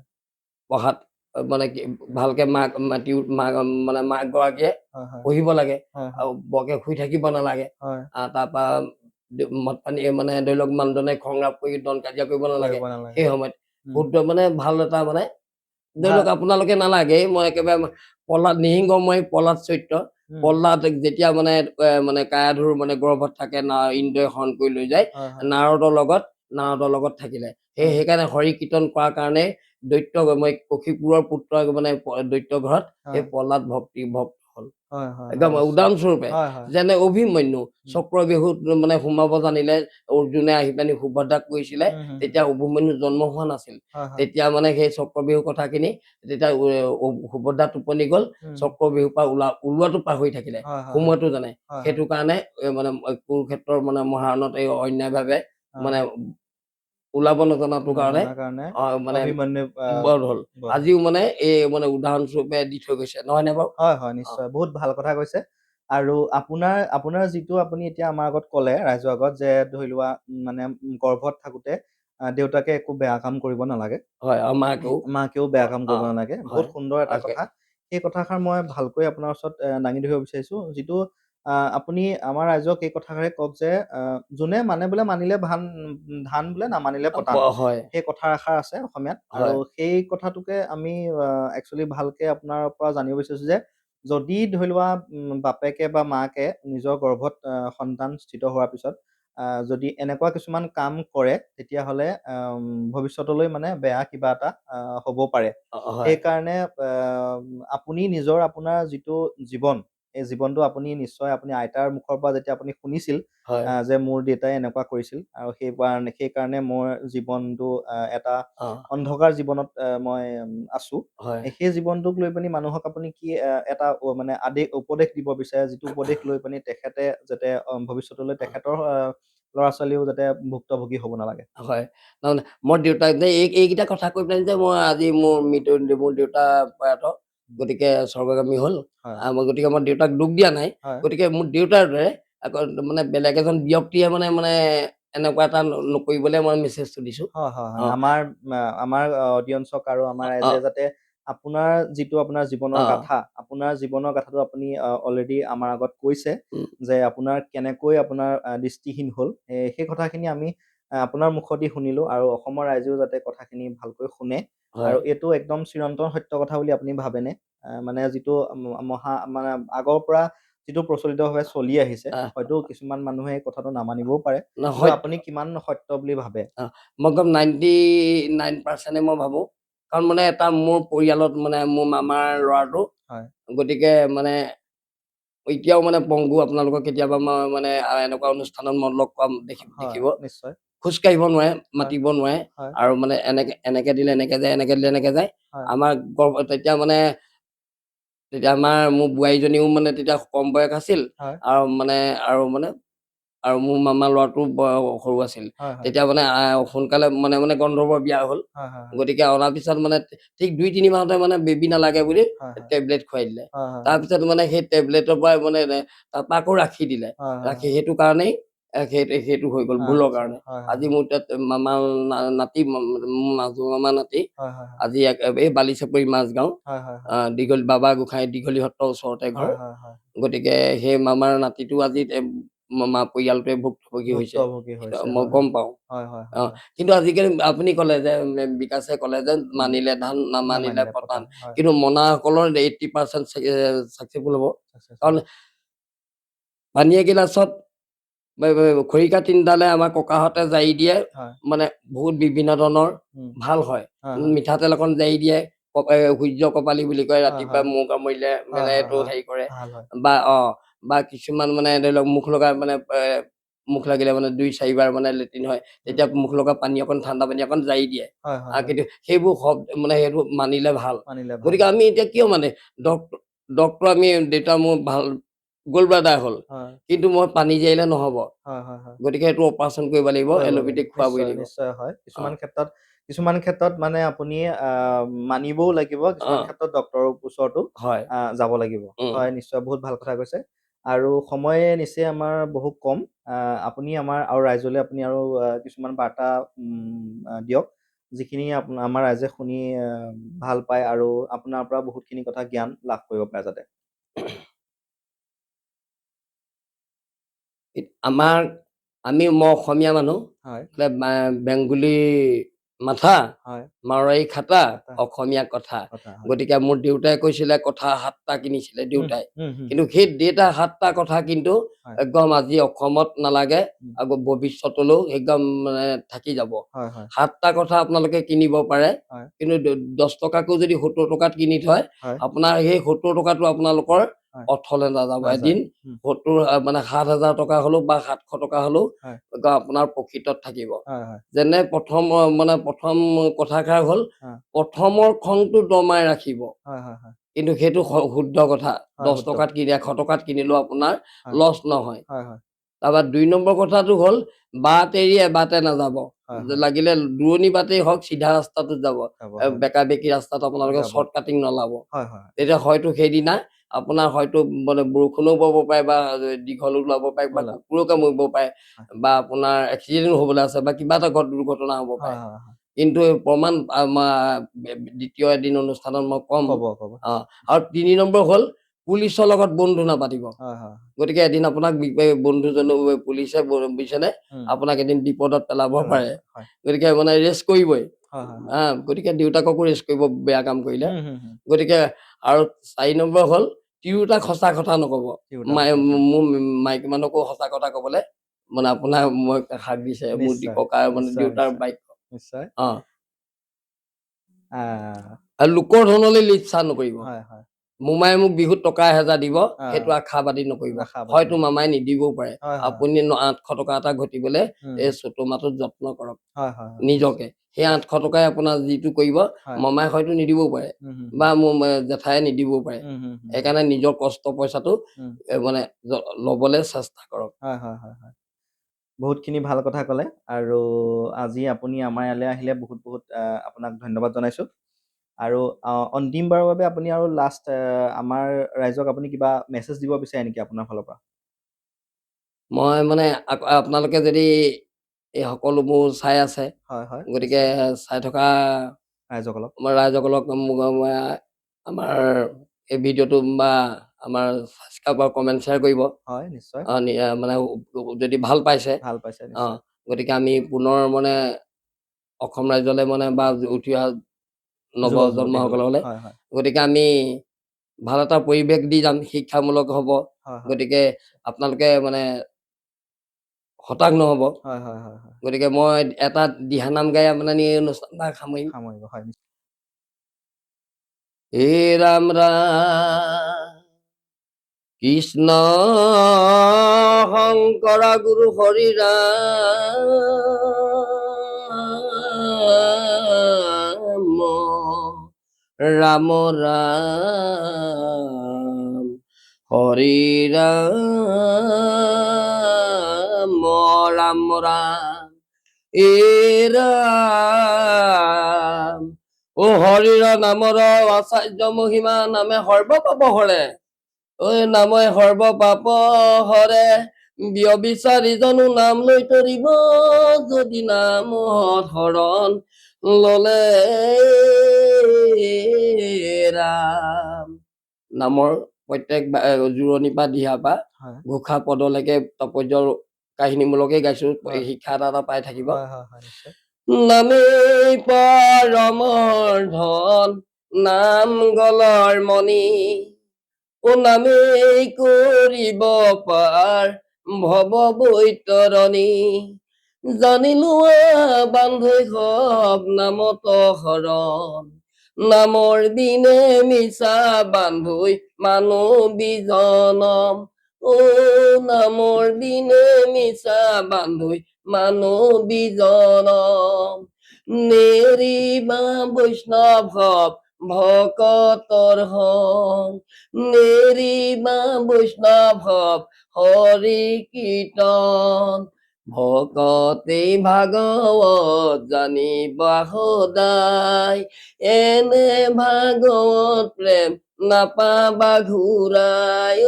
পঢ়াত মানে কি ভালকে মাক গৰাকীয়ে হয় হয় পঢ়িব লাগে হয় আৰু বৰকে শুই থাকিব নালাগে হয় তাৰপৰা মদ পানী মানে ধৰি লওক মানুহজনে খং ৰাপ কৰি দন কাজিয়া কৰিব নালাগে কৰিব নালাগে সেই সময়ত শুদ্ধ মানে ভাল এটা মানে ধৰি ভাল লওক আপোনালোকে নালাগে মই একেবাৰে পলাদ নিহিংগ মই পলাদ চৰিত্ৰ উম, পল্লাদ যেতিয়া মানে মানে কায়াধুৰ মানে গৰ্ভত থাকে না ইন্দ্ৰই হৰণ কৰি লৈ যায় হয় হয় নাৰদৰ লগত থাকিলে হয় সেইকাৰণে হৰি কীৰ্তন কৰাৰ কাৰণে দৈত্য মই কশিপুৰৰ পুত্ৰ মানে দৈত্য ঘৰত হয় এই পল্লাদ ভক্ত হল হয় হয় হয় একদম নিশ্চয় উদাহৰণস্বৰূপে হয় হয় যেনে অভিমন্যু উম, চক্ৰবেহুত মানে সোমাব জানিলে অৰ্জুনে আহি পেলাই সুভদ্ৰাক কৈছিলে হুম, তেতিয়া অভিমন্যু জন্ম হোৱা নাছিল হয় হয় তেতিয়া মানে সেই চক্ৰবেহু কথাখিনি তেতিয়া সুভদ্ৰা টোপনি গল উম, চক্ৰবেহুৰ পৰা ওলোৱাটো পাহৰি থাকিলে হয় হয় হয় সোমোৱাটো জানে হয় হয় সেইটো কাৰণে মানে কুৰুক্ষেত্ৰৰ মানে মহাৰণত এই অন্যায়ভাৱে হয় মানে ওলাব নজনাটোৰ কাৰণে নজনাৰ কাৰণে মানে অভিমন্যু বধ হ'ল বধ হ'ল। আজিও মানে এই মানে উদাহৰণস্বৰূপে দি থৈ গৈছে নহয়নে বাৰু হয় হয় অ নিশ্চয় বহুত ভাল কথা কৈছে আৰু আপোনাৰ আপোনাৰ যিটো আপুনি এতিয়া আমাৰ আগত ক'লে ৰাইজৰ আগত যে ধৰি লোৱা মানে গৰ্ভত থাকোতে দেউতাকে একো বেয়া কাম কৰিব নালাগে হয় আমাকেও মাকেও বেয়া অ কাম অ কৰিব নালাগে বহুত হয় সুন্দৰ এটা অকে কথা সেই কথাষাৰ মই ভালকৈ আপোনাৰ ওচৰত দাঙি ধৰিব বিচাৰিছো যিটো আপুনি আমাৰ ৰাইজক এই কথাষাৰে কওক যে যোনে মানে বোলে মানিলে ধান বোলে নামানিলে পতান হয় সেই কথা এষাৰ আছে অসমীয়াত আৰু হয় সেই কথাটোকে আমি একচুৱেলি ভালকে আপোনাৰ পৰা জানিব বিচাৰিছো যে যদি ধৰি লোৱা বাপেকে বা মাকে নিজৰ গৰ্ভত সন্তান স্থিত হোৱাৰ পিছত যদি এনেকুৱা কিছুমান কাম কৰে তেতিয়াহ'লে ভৱিষ্যতলৈ মানে বেয়া কিবা এটা হ'ব পাৰে হয় সেইকাৰণে আপুনি নিজৰ আপোনাৰ যিটো জীৱন এই জীৱনটো আপুনি নিশ্চয় আপুনি আইতাৰ মুখৰ পৰা যেতিয়া আপুনি শুনিছিল হয় যে মোৰ দেউতাই এনেকুৱা কৰিছিল আৰু সেইকাৰণে মোৰ জীৱনটো এটা অ অন্ধকাৰ জীৱনত মই আছো হয় সেই জীৱনটোক লৈ পিনি মানুহক আপুনি কি এটা মানে উপদেশ দিব বিচাৰে যিটো উপদেশ লৈ পিনি তেখেতে যাতে ভৱিষ্যতলৈ তেখেতৰ ল'ৰা ছোৱালীও যাতে ভুক্তভোগী হ'ব নালাগে হয় তাৰমানে মোৰ দেউতাক যে এইকেইটা কথা কৈ পেলাই যে মই আজি মোৰ দেউতা প্ৰয়াত উম, গতিকে স্বৰ্গগামী হ'ল হয় গতিকে মই দেউতাক দুখ দিয়া নাই হয় গতিকে মোৰ দেউতাৰ দৰে আকৌ মানে বেলেগ এজন ব্যক্তিয়ে মানে মানে এনেকুৱা এটা নকৰিবলৈ মই মেছেজটো দিছো হয় হয় অ হয় আমাৰ অডিয়েঞ্চক আৰু আমাৰ অ ৰাইজে যাতে আপোনাৰ যিটো আপোনাৰ জীৱনৰ অ গাথা আপোনাৰ জীৱনৰ গাথাটো আপুনি অলৰেডি আমাৰ আগত কৈছে উম, যে আপোনাৰ কেনেকৈ আপোনাৰ দৃষ্টিহীন হ'ল সেই কথাখিনি আমি আপোনাৰ মুখেদি শুনিলো আৰু অসমৰ ৰাইজেও যাতে কথাখিনি ভালকৈ শুনে আৰু হয় এইটো একদম চিৰন্তন সত্য কথা বুলি আপুনি ভাবেনে মানে যিটো মানে আগৰ পৰা যিটো প্ৰচলিতভাৱে চলি আহিছে আহ, হয়তো কিছুমান মানুহে এই কথাটো নামানিবও পাৰে কিন্তু নহয় আপুনি কিমান সত্য বুলি ভাবে মই একদম 99% মই ভাবো কাৰণ মানে এটা মোৰ পৰিয়ালত মানে মোৰ মামাৰ ল'ৰাটো হয় গতিকে মানে এতিয়াও মানে পংগু আপোনালোকক কেতিয়াবা মই মানে এনেকুৱা অনুষ্ঠানত মই লগ পাম হয় দেখিব নিশ্চয় খোজ কাঢ়িব নোৱাৰে হয় মাতিব নোৱাৰে হয় আৰু মানে এনেকে এনেকে দিলে এনেকে যায় এনেকে দিলে এনেকে যায় হয় আমাৰ তেতিয়া মানে তেতিয়া মোৰ বোৱাৰীজনীও মানে তেতিয়া কম বয়স আছিল হয় আৰু মানে আৰু মানে আৰু মোৰ মামা ল'ৰাটো সৰু আছিল হয় হয় তেতিয়া মানে সোনকালে মানে মানে গন্ধৰ্বৰ বিয়া হ'ল হয় হয় গতিকে অনাৰ পিছত মানে ঠিক 2-3 মাহতে মানে বেবী নালাগে বুলি হয় টেবলেট খুৱাই দিলে হয় হয় তাৰপিছত মানে সেই টেবলেটৰ পৰা মানে তাৰপৰা আকৌ ৰাখি দিলে হয় হয় ৰাখি সেইটো কাৰণেই সেইটো হৈ গ'ল হয় ভুলৰ আচ্ছা কাৰণে হয় হয় আজি মোৰ তাত মামাৰ নাতি মাজু মামা নাতি হয় হয় আজি এই বালিচাপৰি মাজগাঁও হয় হয় হয় দীঘল বাবা গোঁসাই দীঘলী সত্ৰৰ ওচৰতে ঘৰ হয় হয় হয় গতিকে সেই মামাৰ নাতিটো আজি মামা পৰিয়ালটোৱে ভুক্তভোগী হৈছে ভুক্তভোগী হৈছে মই হয় গম হয় পাওঁ হয় হয় অ হয় হয় কিন্তু আজিকালি আপুনি ক'লে যে বিকাশে ক'লে যে উম মানিলে ধান নামানিলে নামানিলে পতান পতান হয় কিন্তু মনাসকলৰ 80% চাকচেছফুল হ'ব কাৰণ successful। পানীয়ে গিলাচত খৰিকা তিনিডালে আমাৰ ককাহঁতে জাৰি দিয়ে হয় মানে বহুত বিভিন্ন ধৰণৰ উম ভাল হয় হয় হয় মিঠাতেল অকণ জাৰি দিয়ে সূৰ্য কপালী বুলি কয় হয় ৰাতিপুৱা হয় মৌ কামুৰিলে হয় মানে হয় এইটো হয় হেৰি কৰে ভাল হয় বা বা কিছুমান মানে ধৰি লওক মুখ লগা মানে মুখ লাগিলে মানে 2-4 বাৰ মানে লেট্ৰিন হয় উম তেতিয়া মুখ লগা পানী অকণ ঠাণ্ডা পানী অকণ জাৰি দিয়ে হয় হয় হয় কিন্তু সেইবোৰ মানে সেইটো মানিলে ভাল মানিলে ভাল গতিকে হয় আমি এতিয়া কিয় মানে ডক্তৰ আমি দেউতা মোৰ ভাল গ'ল ব্লাডাৰ হ'ল হয় কিন্তু মই পানী জাৰিলে নহ'ব হয় হয় হয় গতিকে সেইটো অপাৰেশ্যন কৰিব লাগিব কৰিব লাগিব এল'পেথিক খুৱাবই নিশ্চয় লাগিব নিশ্চয় হয় অ কিছুমান ক্ষেত্ৰত মানে আপুনি মানিবও লাগিব অ কিছুমান ক্ষেত্ৰত ডক্তৰৰ ওচৰতো হয় যাব লাগিব উম হয় নিশ্চয় বহুত ভাল কথা কৈছে আৰু সময় নিশ্চয় আমাৰ বহুত কম আপুনি আমাৰ আৰু ৰাইজলৈ আপুনি আৰু কিছুমান বাৰ্তা দিয়ক যিখিনি আমাৰ ৰাইজে শুনি ভাল পায় আৰু আপোনাৰ পৰা বহুতখিনি কথা জ্ঞান লাভ কৰিব পাৰে যাতে আমাৰ মই অসমীয়া মানুহ হয় বেংগলী মাথা হয় মাৰোৱাৰী খাতা কথা অসমীয়া কথা কথা হয় গতিকে মোৰ দেউতাই কৈছিলে কথা 7টা কিনিছিলে হুম দেউতাই হুম হুম কিন্তু সেই দেউতা 7টা কথা কিন্তু হয় একদম আজি অসমত নালাগে হুম, আকৌ ভৱিষ্যতলৈও একদম মানে থাকি যাব হয় হয় 7টা কথা আপোনালোকে কিনিব পাৰে হয় কিন্তু 10 টকাকো যদি 70 টকাত কিনি থয় হয় আপোনাৰ সেই 70 টকাটো আপোনালোকৰ হয় অথলে নাযাব নাযায় এদিন হুম, 70 মানে 7,000 টকা হলেও বা 700 টকা হলেও হয় একদম আপোনাৰ প্ৰকৃতত থাকিব হয় হয় যেনে প্ৰথম কথাষাৰ হ'ল হয় প্ৰথমৰ খংটো দমাই ৰাখিব হয় হয় হয় কিন্তু সেইটো শুদ্ধ কথা হয় 10 শুদ্ধ টকাত কিনি 100 টকাত কিনিলেও আপোনাৰ হয় লছ নহয় হয় হয় তাৰপৰা 2 নম্বৰ কথাটো হ'ল বাট এৰি এবাটে নাযাব হয় হয় লাগিলে দূৰণি বাটেই হওক চিধা ৰাস্তাটোত যাব যাব হয় বেকা বেকি ৰাস্তাত আপোনালোকে যাব শ্বৰ্ট কাটিং নলাব হয় হয় তেতিয়া হয়তো সেইদিনা আপোনাৰ হয়তো মানে বৰষুণো পাব পাৰে বা দীঘলো ওলাব পাৰে বা ওলা কুকুৰো কামুৰিব পাৰে হয় বা আপোনাৰ এক্সিডেণ্ট হ'বলৈ আছে বা কিবা এটা দুৰ্ঘটনা হ'ব হয় পাৰে হয় হয় কিন্তু এই প্ৰমাণ আমাৰ দ্বিতীয় এদিন অনুষ্ঠানত মই ক'ম ক'ব ক'ব আৰু 3 নম্বৰ হ'ল পুলিচৰ লগত বন্ধু নাপাতিব হয় হয় গতিকে এদিন আপোনাক বন্ধুজনে পুলিচে বুজিছেনে উম, আপোনাক এদিন বিপদত পেলাব পেলাব পাৰে পাৰে হয় গতিকে মানে ৰেষ্ট কৰিবই হয় হয় হয় গতিকে দেউতাককো ৰেষ্ট কৰিব বেয়া কাম কৰিলে হুম হুম হুম গতিকে আৰু 4 নম্বৰ হ'ল তিৰোতাক সঁচা কথা নকব তিৰোতা কথা হয় মোৰ মাইকী মানুহকো সঁচা কথা কবলে মানে আপোনাৰ মই হাক দিছে মোৰ নিশ্চয় ককাৰ মানে নিশ্চয় দেউতাৰ নিশ্চয় বাক্য নিশ্চয় অ আহ, আৰু লোকৰ ধনলৈ লিচ্ছা নকৰিব হয় হয় মোমাই মোক বিহুত টকা 1000 দিব আহ, সেইটো আশাবাদী নকৰিব আশাবাদী হয়তো নহয় মামাই নিদিবও পাৰে হয় হয় আপুনি 800 টকা এটা ঘটিবলৈ উম, এই চুটো মাহটোত যত্ন কৰক হয় হয় হয় নিশ্চয় নিজকে সেই 800 টকাই আপোনাৰ যিটো কৰিব হয় মামাই হয়তো নিদিবও পাৰে হুম হুম বা মোৰ জেঠাই নিদিবও পাৰে হুম হুম হুম সেইকাৰণে নিজৰ কষ্ট পইচাটো হুম মানে ল'বলৈ চেষ্টা কৰক হয় হয় হয় হয় বহুতখিনি ভাল কথা ক'লে আৰু আজি আপুনি আমাৰ ইয়ালৈ আহিলে বহুত বহুত আপোনাক ধন্যবাদ জনাইছোঁ আৰু অন্তিমবাৰৰ বাবে আপুনি আৰু লাষ্ট আমাৰ ৰাইজক আপুনি কিবা মেছেজ দিব বিচাৰে নেকি আপোনাৰ ফালৰ পৰা মই মানে আপোনালোকে যদি এই সকলোবোৰ চাই আছে হয় হয় গতিকে নিশ্চয় চাই থকা ৰাইজসকলক আমাৰ ৰাইজসকলক আমাৰ এই ভিডিঅ'টো বা আমাৰ ছাবস্ক্ৰাইব কমেণ্ট শ্বেয়াৰ কৰিব হয় নিশ্চয় মানে যদি ভাল পাইছে ভাল পাইছে অ নিশ্চয় গতিকে আমি পুনৰ মানে অসম ৰাজ্যলৈ মানে বা উঠি অহা যুৱক যুৱতীসকলে নৱজন্মসকললৈ হয় হয় গতিকে আমি ভাল এটা পৰিৱেশ দি যাম শিক্ষামূলক হ'ব হয় হয় গতিকে আপোনালোকে মানে হতাশ নহ'ব হয় হয় হয় হয় গতিকে মই এটা দিহানাম গাই আপোনাৰ এই অনুষ্ঠানভাগ সামৰিম সামৰিব হয় নিশ্চয় হে ৰাম ৰাম কৃষ্ণ শংকৰ গুৰু হৰি ৰাম ৰাম ৰাম হৰি ৰাম ৰাম ৰাম এ ৰাম ও হৰিৰ নামৰ আচাৰ্য মহিমা নামে সৰ্ব পাপ হৰে ঐ নামে সৰ্ব পাপ হৰে ব্যবিচাৰি জানো নাম লৈ তৰিব যদি নাম হৰণ ললে ৰাম নামৰ প্ৰত্যেক জোৰণি পৰা দিহা পৰা হয় ঘোষা পদলৈকে তাৎপৰ্যৰ কাহিনীমূলকে গাইছো হয় শিক্ষা এটা পাই থাকিব হয় হয় হয় নিশ্চয় নামেই পৰমৰ ধন নাম গলৰ মণি ও নামেই কৰিব পাৰ ভৱ বৈতৰণী জানিলো বান্ধৈ সব নামত হৰণ নামৰ বিনে মিছা বান্ধৈ মানুহ বিজনম ও নামৰ বিনে মিছা বান্ধৈ মানুহ বিজনম নেৰিবা বৈষ্ণৱ ভকতৰ হং নেৰিবা বৈষ্ণৱ হৰি কীৰ্তন ভকতে ভাগৱত জানিবা সদায় এনে ভাগৱত প্ৰেম নাপাবা ঘূৰাই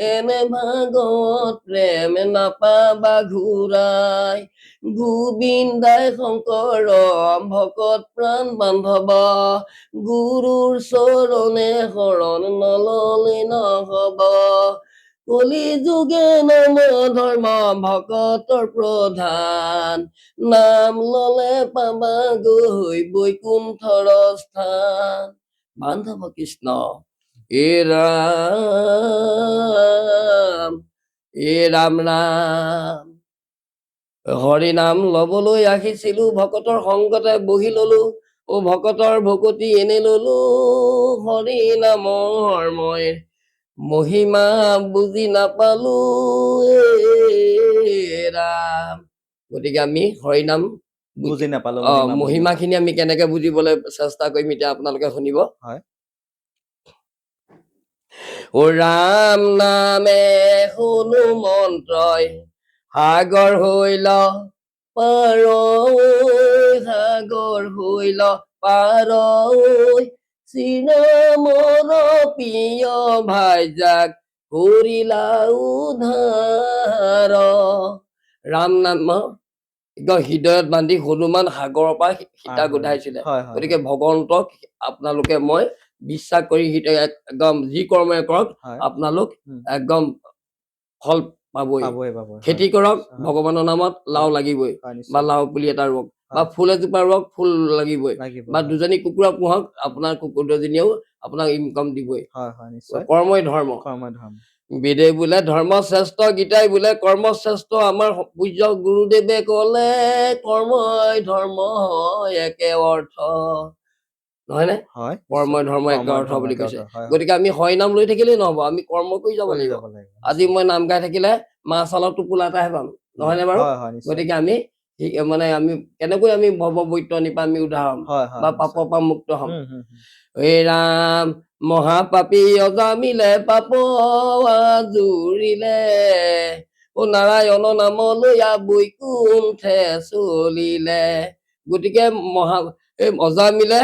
এনে ভাগৱত প্ৰেম নাপাবা ঘূৰাই গোবিন্দাই শংকৰ ভকত প্ৰাণ বান্ধৱ গুৰুৰ চৰণে শৰণ নললে নহব কলি যুগে নম ধৰ্ম ভকতৰ প্ৰধান নাম ললে পাবা গৈ বৈকুণ্ঠৰ স্থান বান্ধৱ কৃষ্ণ এ ৰাম ৰাম হৰি নাম লবলৈ আহিছিলো ভকতৰ সংগতে বহি ললো ও ভকতৰ ভকতি এনে ললো হৰি নামৰ মই মহিমা বুজি নাপালো এ ৰাম গতিকে আমি হৰিনাম বুজি নাপালো মহিমা বুজি মহিমা নাপালো। খিনি আমি কেনেকে বুজিবলৈ চেষ্টা কৰিম এতিয়া আপোনালোকে শুনিব হয় ও ৰাম নামে শুনো মন্ত্ৰই সাগৰ হৈল পাৰ সাগৰ হৈল পাৰ শ্ৰীৰামৰ প্ৰিয় ভাইজাক কৰিলা উদ্ধাৰ ৰাম নাম একদম হৃদয়ত বান্ধি হনুমান সাগৰৰ পৰা সীতা গোধাইছিলে হয় হয় গতিকে ভগৱন্তক আপোনালোকে মই বিশ্বাস কৰি একদম যি কৰ্মই কৰক হয় আপোনালোক উম, একদম ফল পাবই পাবই পাবই খেতি হয় কৰক হয় ভগৱানৰ নামত লাও লাগিবই হয় বা নিশ্চয় লাও পুলি এটা ৰুৱক বা হয় ফুল এজোপা ৰুৱক ফুল লাগিবই লাগিব বা হয় দুজনী কুকুৰা পোহক আপোনাৰ কুকুৰ দুজনীয়েও আপোনাক ইনকাম দিবই হয় হয় নিশ্চয় কৰ্মই ধৰ্ম কৰ্ম ধৰ্ম বেদে বোলে ধৰ্মশ্ৰেষ্ঠ গীতাই বোলে কৰ্মশ্ৰেষ্ঠ আমাৰ পূজ্য গুৰুদেৱে কলে কৰ্মই ধৰ্ম একে অৰ্থ নহয় নে হয় নিশ্চয় কৰ্মই ধৰ্ম একে কৰ্ম অৰ্থ ধৰ্ম বুলি একে কৈছে অৰ্থ, হয় হয় গতিকে আমি হয় নাম লৈ থাকিলেই নহব আমি কৰ্ম কৰি যাব কৰি লাগিব যাব লাগিব আজি নিশ্চয় মই নাম গাই থাকিলে মাহ চালৰ টোপোলা এটাহে পাম নহয়নে বাৰু হয় হয় নিশ্চয় গতিকে আমি মানে আমি কেনেকৈ আমি ভৱ বৈতৰণিৰ পৰা আমি উদ্ধাৰ হ'ম হয় হয় বা নিশ্চয় পাপৰ পৰা মুক্ত হ'ম হুম। হে ৰাম মহাপাপী অজামিলে পাপ জুৰিলে ও নাৰায়ণ নাম লৈয়া বৈকুণ্ঠে চলিলে গতিকে এই অজামিলে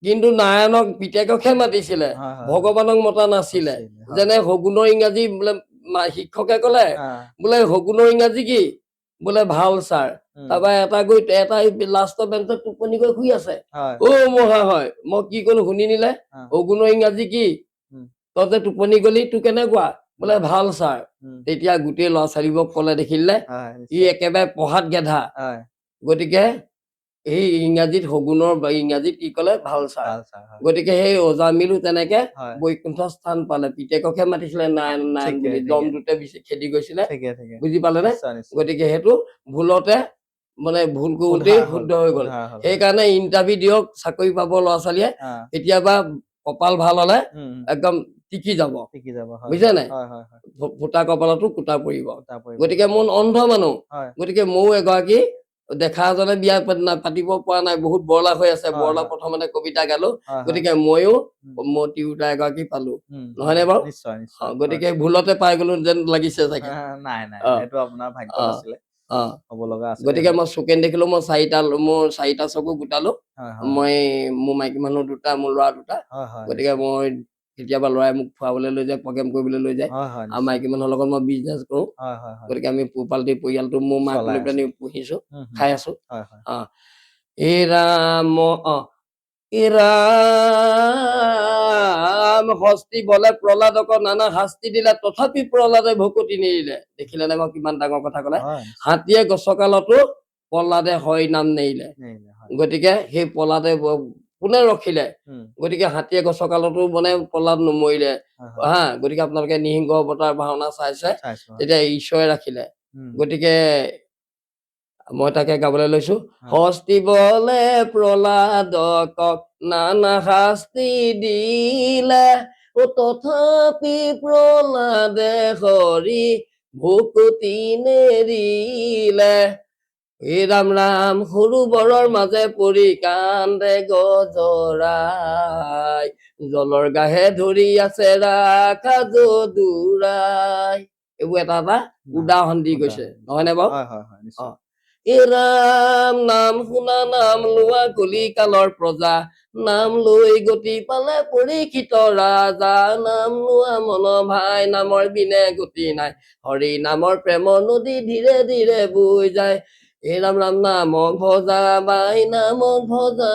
কিন্তু নাৰায়ণক পিতেককহে মাতিছিলে হয় হয় ভগৱানক মতা নাছিলে আছিলে, হয় যেনে শগুনৰ ইংৰাজী বোলে শিক্ষকে কলে আহ, বোলে শগুনৰ ইংৰাজী কি বোলে ভাল ছাৰ উম, তাৰপৰা এটা লাষ্টৰ বেঞ্চত টোপনি গৈ শুই আছে হয় অ মহা হয় মই কি কলো শুনি নিলে আহ, শগুনৰ ইংৰাজী কি উম, তই যে টোপনি গলি তোৰ কেনেকুৱা বোলে ভাল ছাৰ উম, তেতিয়া গোটেই ল'ৰা ছোৱালীবোৰক কলে দেখিলে হয় ই নিশ্চয় একেবাৰে পঢ়াত গেধা হয় গতিকে এই ইংৰাজীত শগুনৰ ইংৰাজীত কি কলে ভাল ছাৰ ভাল ছাৰ হয় গতিকে সেই অজামিলো তেনেকে হয় বৈকুণ্ঠ স্থান পালে পিতেককহে মাতিছিলে নাৰায়ণ নাৰায়ণ ঠিকে বুলি ঠিকে জমদূতে খেদি গৈছিলে ঠিকে ঠিকে বুজি পালে নে নিশ্চয় নিশ্চয় গতিকে সেইটো ভুলতে মানে ভুল কৰোতেই উদ্ধাৰ হ'ল শুদ্ধ হৈ গল উদ্ধাৰ হ'ল হয় সেইকাৰণে ইণ্টাৰভিউ দিয়ক চাকৰি পাব ল'ৰা ছোৱালীয়ে আহ, কেতিয়াবা কপাল ভাল হলে উম, একদম টিকি যাব শিকি যাব হয় বুজিছে নাই হয় হয় হয় ফুটা কপালতো কুটা পৰিব তাৰ পৰিব গতিকে মোৰ অন্ধ মানুহ হয় গতিকে ময়ো এগৰাকী দেখা এজনে বিয়া পাতিব পৰা নাই বহুত বৰলা হৈ আছে হয় বৰলা হয় প্ৰথমতে কবিতা গালো হয় হয় গতিকে ময়ো উম, মই তিৰোতা এগৰাকী পালো হয় নহয়নে বাৰু নিশ্চয় নিশ্চয় হয় গতিকে ভুলতে পাই গলো যেন লাগিছে চাগে নাই নাই অ এইটো আপোনাৰ ভাগ্য অ নাছিলে অ হ'ব লগা আছিলে গতিকে এইটো মই চুকেন দেখিলো মই চাৰিটা চকু গোটালো হয় হয় মই মোৰ মাইকী মানুহ দুটা মোৰ ল'ৰা দুটা হয় হয় গতিকে নিশ্চয় মই কেতিয়াবা ল'ৰাই মোক ফুৰাবলৈ লৈ যায় প্ৰগ্ৰেম কৰিবলৈ লৈ যায় হয় হয় আৰু নিশ্চয় মাইকী মানুহৰ লগত মই বিজনেছ কৰো হয় হয় হয় গতিকে আমি পোহপালটি পৰিয়ালটো মোৰ মাক চলাই লৈ আছে পেলাই পুহিছো হুম, খাই আছো হয় হয় অ এই ৰাম এই ৰাম হস্তি বলে প্ৰহ্লাদক নানা শাস্তি দিলে তথাপি প্ৰহ্লাদে ভকতি নিদিলে দেখিলে নে মই কিমান ডাঙৰ কথা কলে হয় নিশ্চয় হাতীয়ে গছকালতো প্ৰহ্লাদে হয় নাম নেৰিলে নিলে, হয় গতিকে সেই প্ৰহ্লাদে কোনে ৰখিলে উম, গতিকে হাতীয়ে গছকালতো মানে প্ৰহ্লাদ নমৰিলে হয় হয় হা গতিকে আপোনালোকে নিসিংহ অৱতাৰ ভাওনা চাইছে চাইছো হয় তেতিয়া ঈশ্বৰে ৰাখিলে উম, গতিকে মই তাকে গাবলৈ লৈছো হয় হস্তি বলে প্ৰহ্লাদকক নানা শাস্তি দিলে ও তথাপি প্ৰহ্লাদে হৰি ভকতি নেৰিলে হে ৰাম ৰাম সৰু বৰৰ মাজে পৰি কান্দে গজৰাই জলৰ গাহে ধৰি আছে ৰাখা যদুৰাই এইবোৰ এটা এটা উদাহৰণ দি গৈছে নহয়নে বাৰু হয় হয় হয় অ নিশ্চয় এ ৰাম নাম শুনা নাম লোৱা কলি কালৰ প্ৰজা নাম লৈ গতি পালে পৰীক্ষিত ৰাজা নাম লোৱা মন ভাই নামৰ বিনে গতি নাই হৰি নামৰ প্ৰেমৰ নদী ধীৰে ধীৰে বৈ যায় হে ৰাম ৰাম নামক ভজা বাই নামক ভজা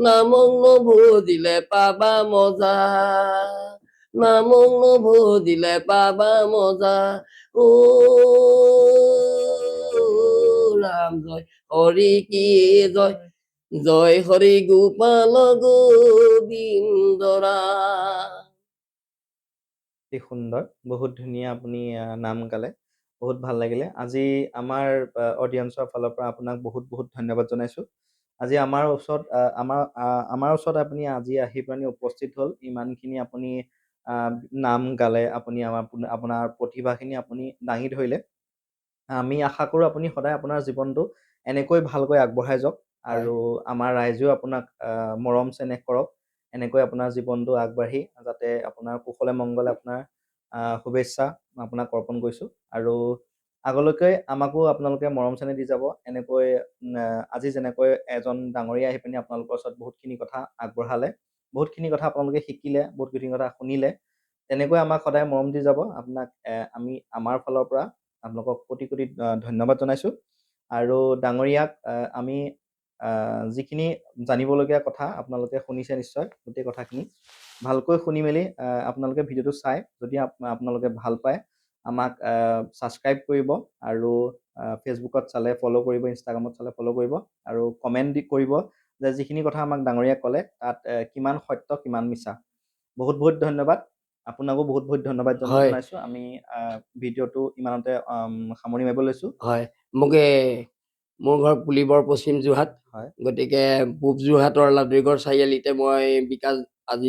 নামক নভজিলে পাবা মজা নামক নভজিলে পাবা মজা ও ৰাম জয় হৰি কি জয় জয় হৰি গোপাল গোবিন্দৰা। অতি সুন্দৰ, বহুত ধুনীয়া আপুনি নাম গালে, বহুত ভাল লাগিলে। আজি আমাৰ অডিয়েঞ্চৰ ফালৰ পৰা আপোনাক বহুত বহুত ধন্যবাদ জনাইছোঁ। আজি আমাৰ ওচৰত আপুনি আজি আহি পেলাই উপস্থিত হ'ল, ইমানখিনি আপুনি নাম গালে, আপুনি আপোনাৰ প্ৰতিভাখিনি আপুনি দাঙি ধৰিলে। আমি আশা কৰোঁ আপুনি সদায় আপোনাৰ জীৱনটো এনেকৈ ভালকৈ আগবঢ়াই যাওক আৰু আমাৰ ৰাইজেও আপোনাক মৰম চেনেহ কৰক। এনেকৈ আপোনাৰ জীৱনটো আগবাঢ়ি যাতে আপোনাৰ কুশলে মংগলে আপোনাৰ শুভেচ্ছা আপোনাক অৰ্পণ কৰিছোঁ। আৰু আগলৈকে আমাকো আপোনালোকে মৰম চেনেহ দি যাব। এনেকৈ আজি যেনেকৈ এজন ডাঙৰীয়া আহি পিনি আপোনালোকৰ ওচৰত বহুতখিনি কথা আগবঢ়ালে, বহুতখিনি কথা আপোনালোকে শিকিলে, বহুতখিনি কথা শুনিলে, তেনেকৈ আমাক সদায় মৰম দি যাব। আপোনাক আমি আমাৰ ফালৰ পৰা আপোনালোকক কোটি কোটি ধন্যবাদ জনাইছোঁ। আৰু ডাঙৰীয়াক আমি যিখিনি জানিবলগীয়া কথা আপোনালোকে শুনিছে নিশ্চয়, গোটেই কথাখিনি ভালকৈ শুনি মেলি আপোনালোকে ভিডিঅ'টো চাই যদি আপোনালোকে ভাল পায় আমাক ছাবস্ক্ৰাইব কৰিব আৰু ফেচবুকত চালে ফ'ল' কৰিব, ইনষ্টাগ্ৰামত চালে ফ'ল' কৰিব আৰু কমেণ্ট কৰিব যে যিখিনি কথা আমাক ডাঙৰীয়াই ক'লে তাত কিমান সত্য কিমান মিছা। বহুত বহুত ধন্যবাদ। আপোনাকো বহুত বহুত ধন্যবাদ হয় জনাইছোঁ। আমি ভিডিঅ'টো ইমানতে সামৰণি মাৰিব লৈছোঁ। হয় মোৰ ঘৰ পুলিবৰ পশ্চিম যোৰহাট। হয় গতিকে পূব যোৰহাটৰ লাডুৰিগড় চাৰিআলিতে মই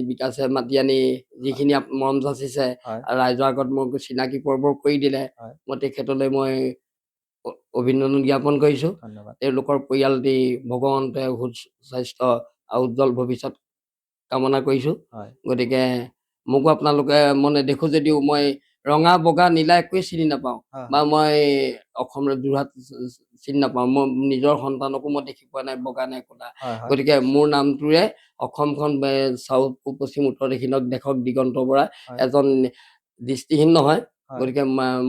বিকাশে মাতি আনি যিখিনি মৰম যাচিছে, হয় ৰাইজৰ আগত মোক চিনাকি পৰ্ব কৰি দিলে, হয় মই তেখেতলৈ মই অভিনন্দন জ্ঞাপন কৰিছোঁ। ধন্যবাদ। তেওঁলোকৰ পৰিয়ালটি ভগৱন্তে সুস্বাস্থ্য আৰু উজ্জ্বল ভৱিষ্যত কামনা কৰিছোঁ। হয় গতিকে মোকো আপোনালোকে মই নেদেখোঁ যদিও মই ৰঙা বগা নীলা একোৱেই চিনি নাপাওঁ হয় বা মই অসমৰ যোৰহাট চিনি নাপাওঁ। মই নিজৰ সন্তানকো মই দেখি পোৱা নাই বগা নে ক'লা। হয় হয় গতিকে মোৰ নামটোৰে অসমখন চাউথ পূব পশ্চিম উত্তৰ দক্ষিণক দেশক দিগন্তৰ পৰা হয় এজন দৃষ্টিহীন নহয়। হয় গতিকে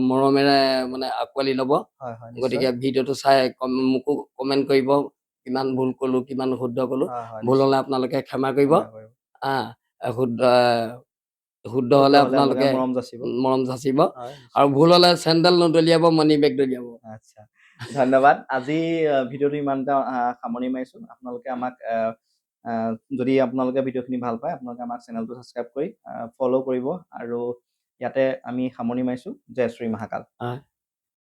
মৰমেৰে মানে আঁকোৱালি ল'ব। হয় হয় নিশ্চয়। গতিকে ভিডিঅ'টো চাই মোকো কমেণ্ট কৰিব, কিমান ভুল ক'লোঁ কিমান শুদ্ধ ক'লোঁ। হয় হয় ভুল নিশ্চয়। হ'লে আপোনালোকে ক্ষমা কৰিব। ক্ষমা কৰিব। শুদ্ধ শুদ্ধ হ'লে হ'লে আপোনালোকে মৰম যাচিব। মৰম যাচিব হয় আৰু নিশ্চয়। ভুল হ'লে চেণ্ডেল নদলিয়াব, মানি বেগ দলিয়াব। আচ্ছা, ধন্যবাদ। আজি ভিডিঅ'টো ইমানতে সামৰণি মাৰিছোঁ। আপোনালোকে আমাক যদি আপোনালোকে ভিডিঅ'খিনি ভাল পায় আপোনালোকে আমাৰ চেনেলটো ছাবস্ক্ৰাইব কৰি ফ'ল' কৰিব আৰু ইয়াতে আমি সামৰণি মাৰিছোঁ। জয় শ্ৰী মহাকাল।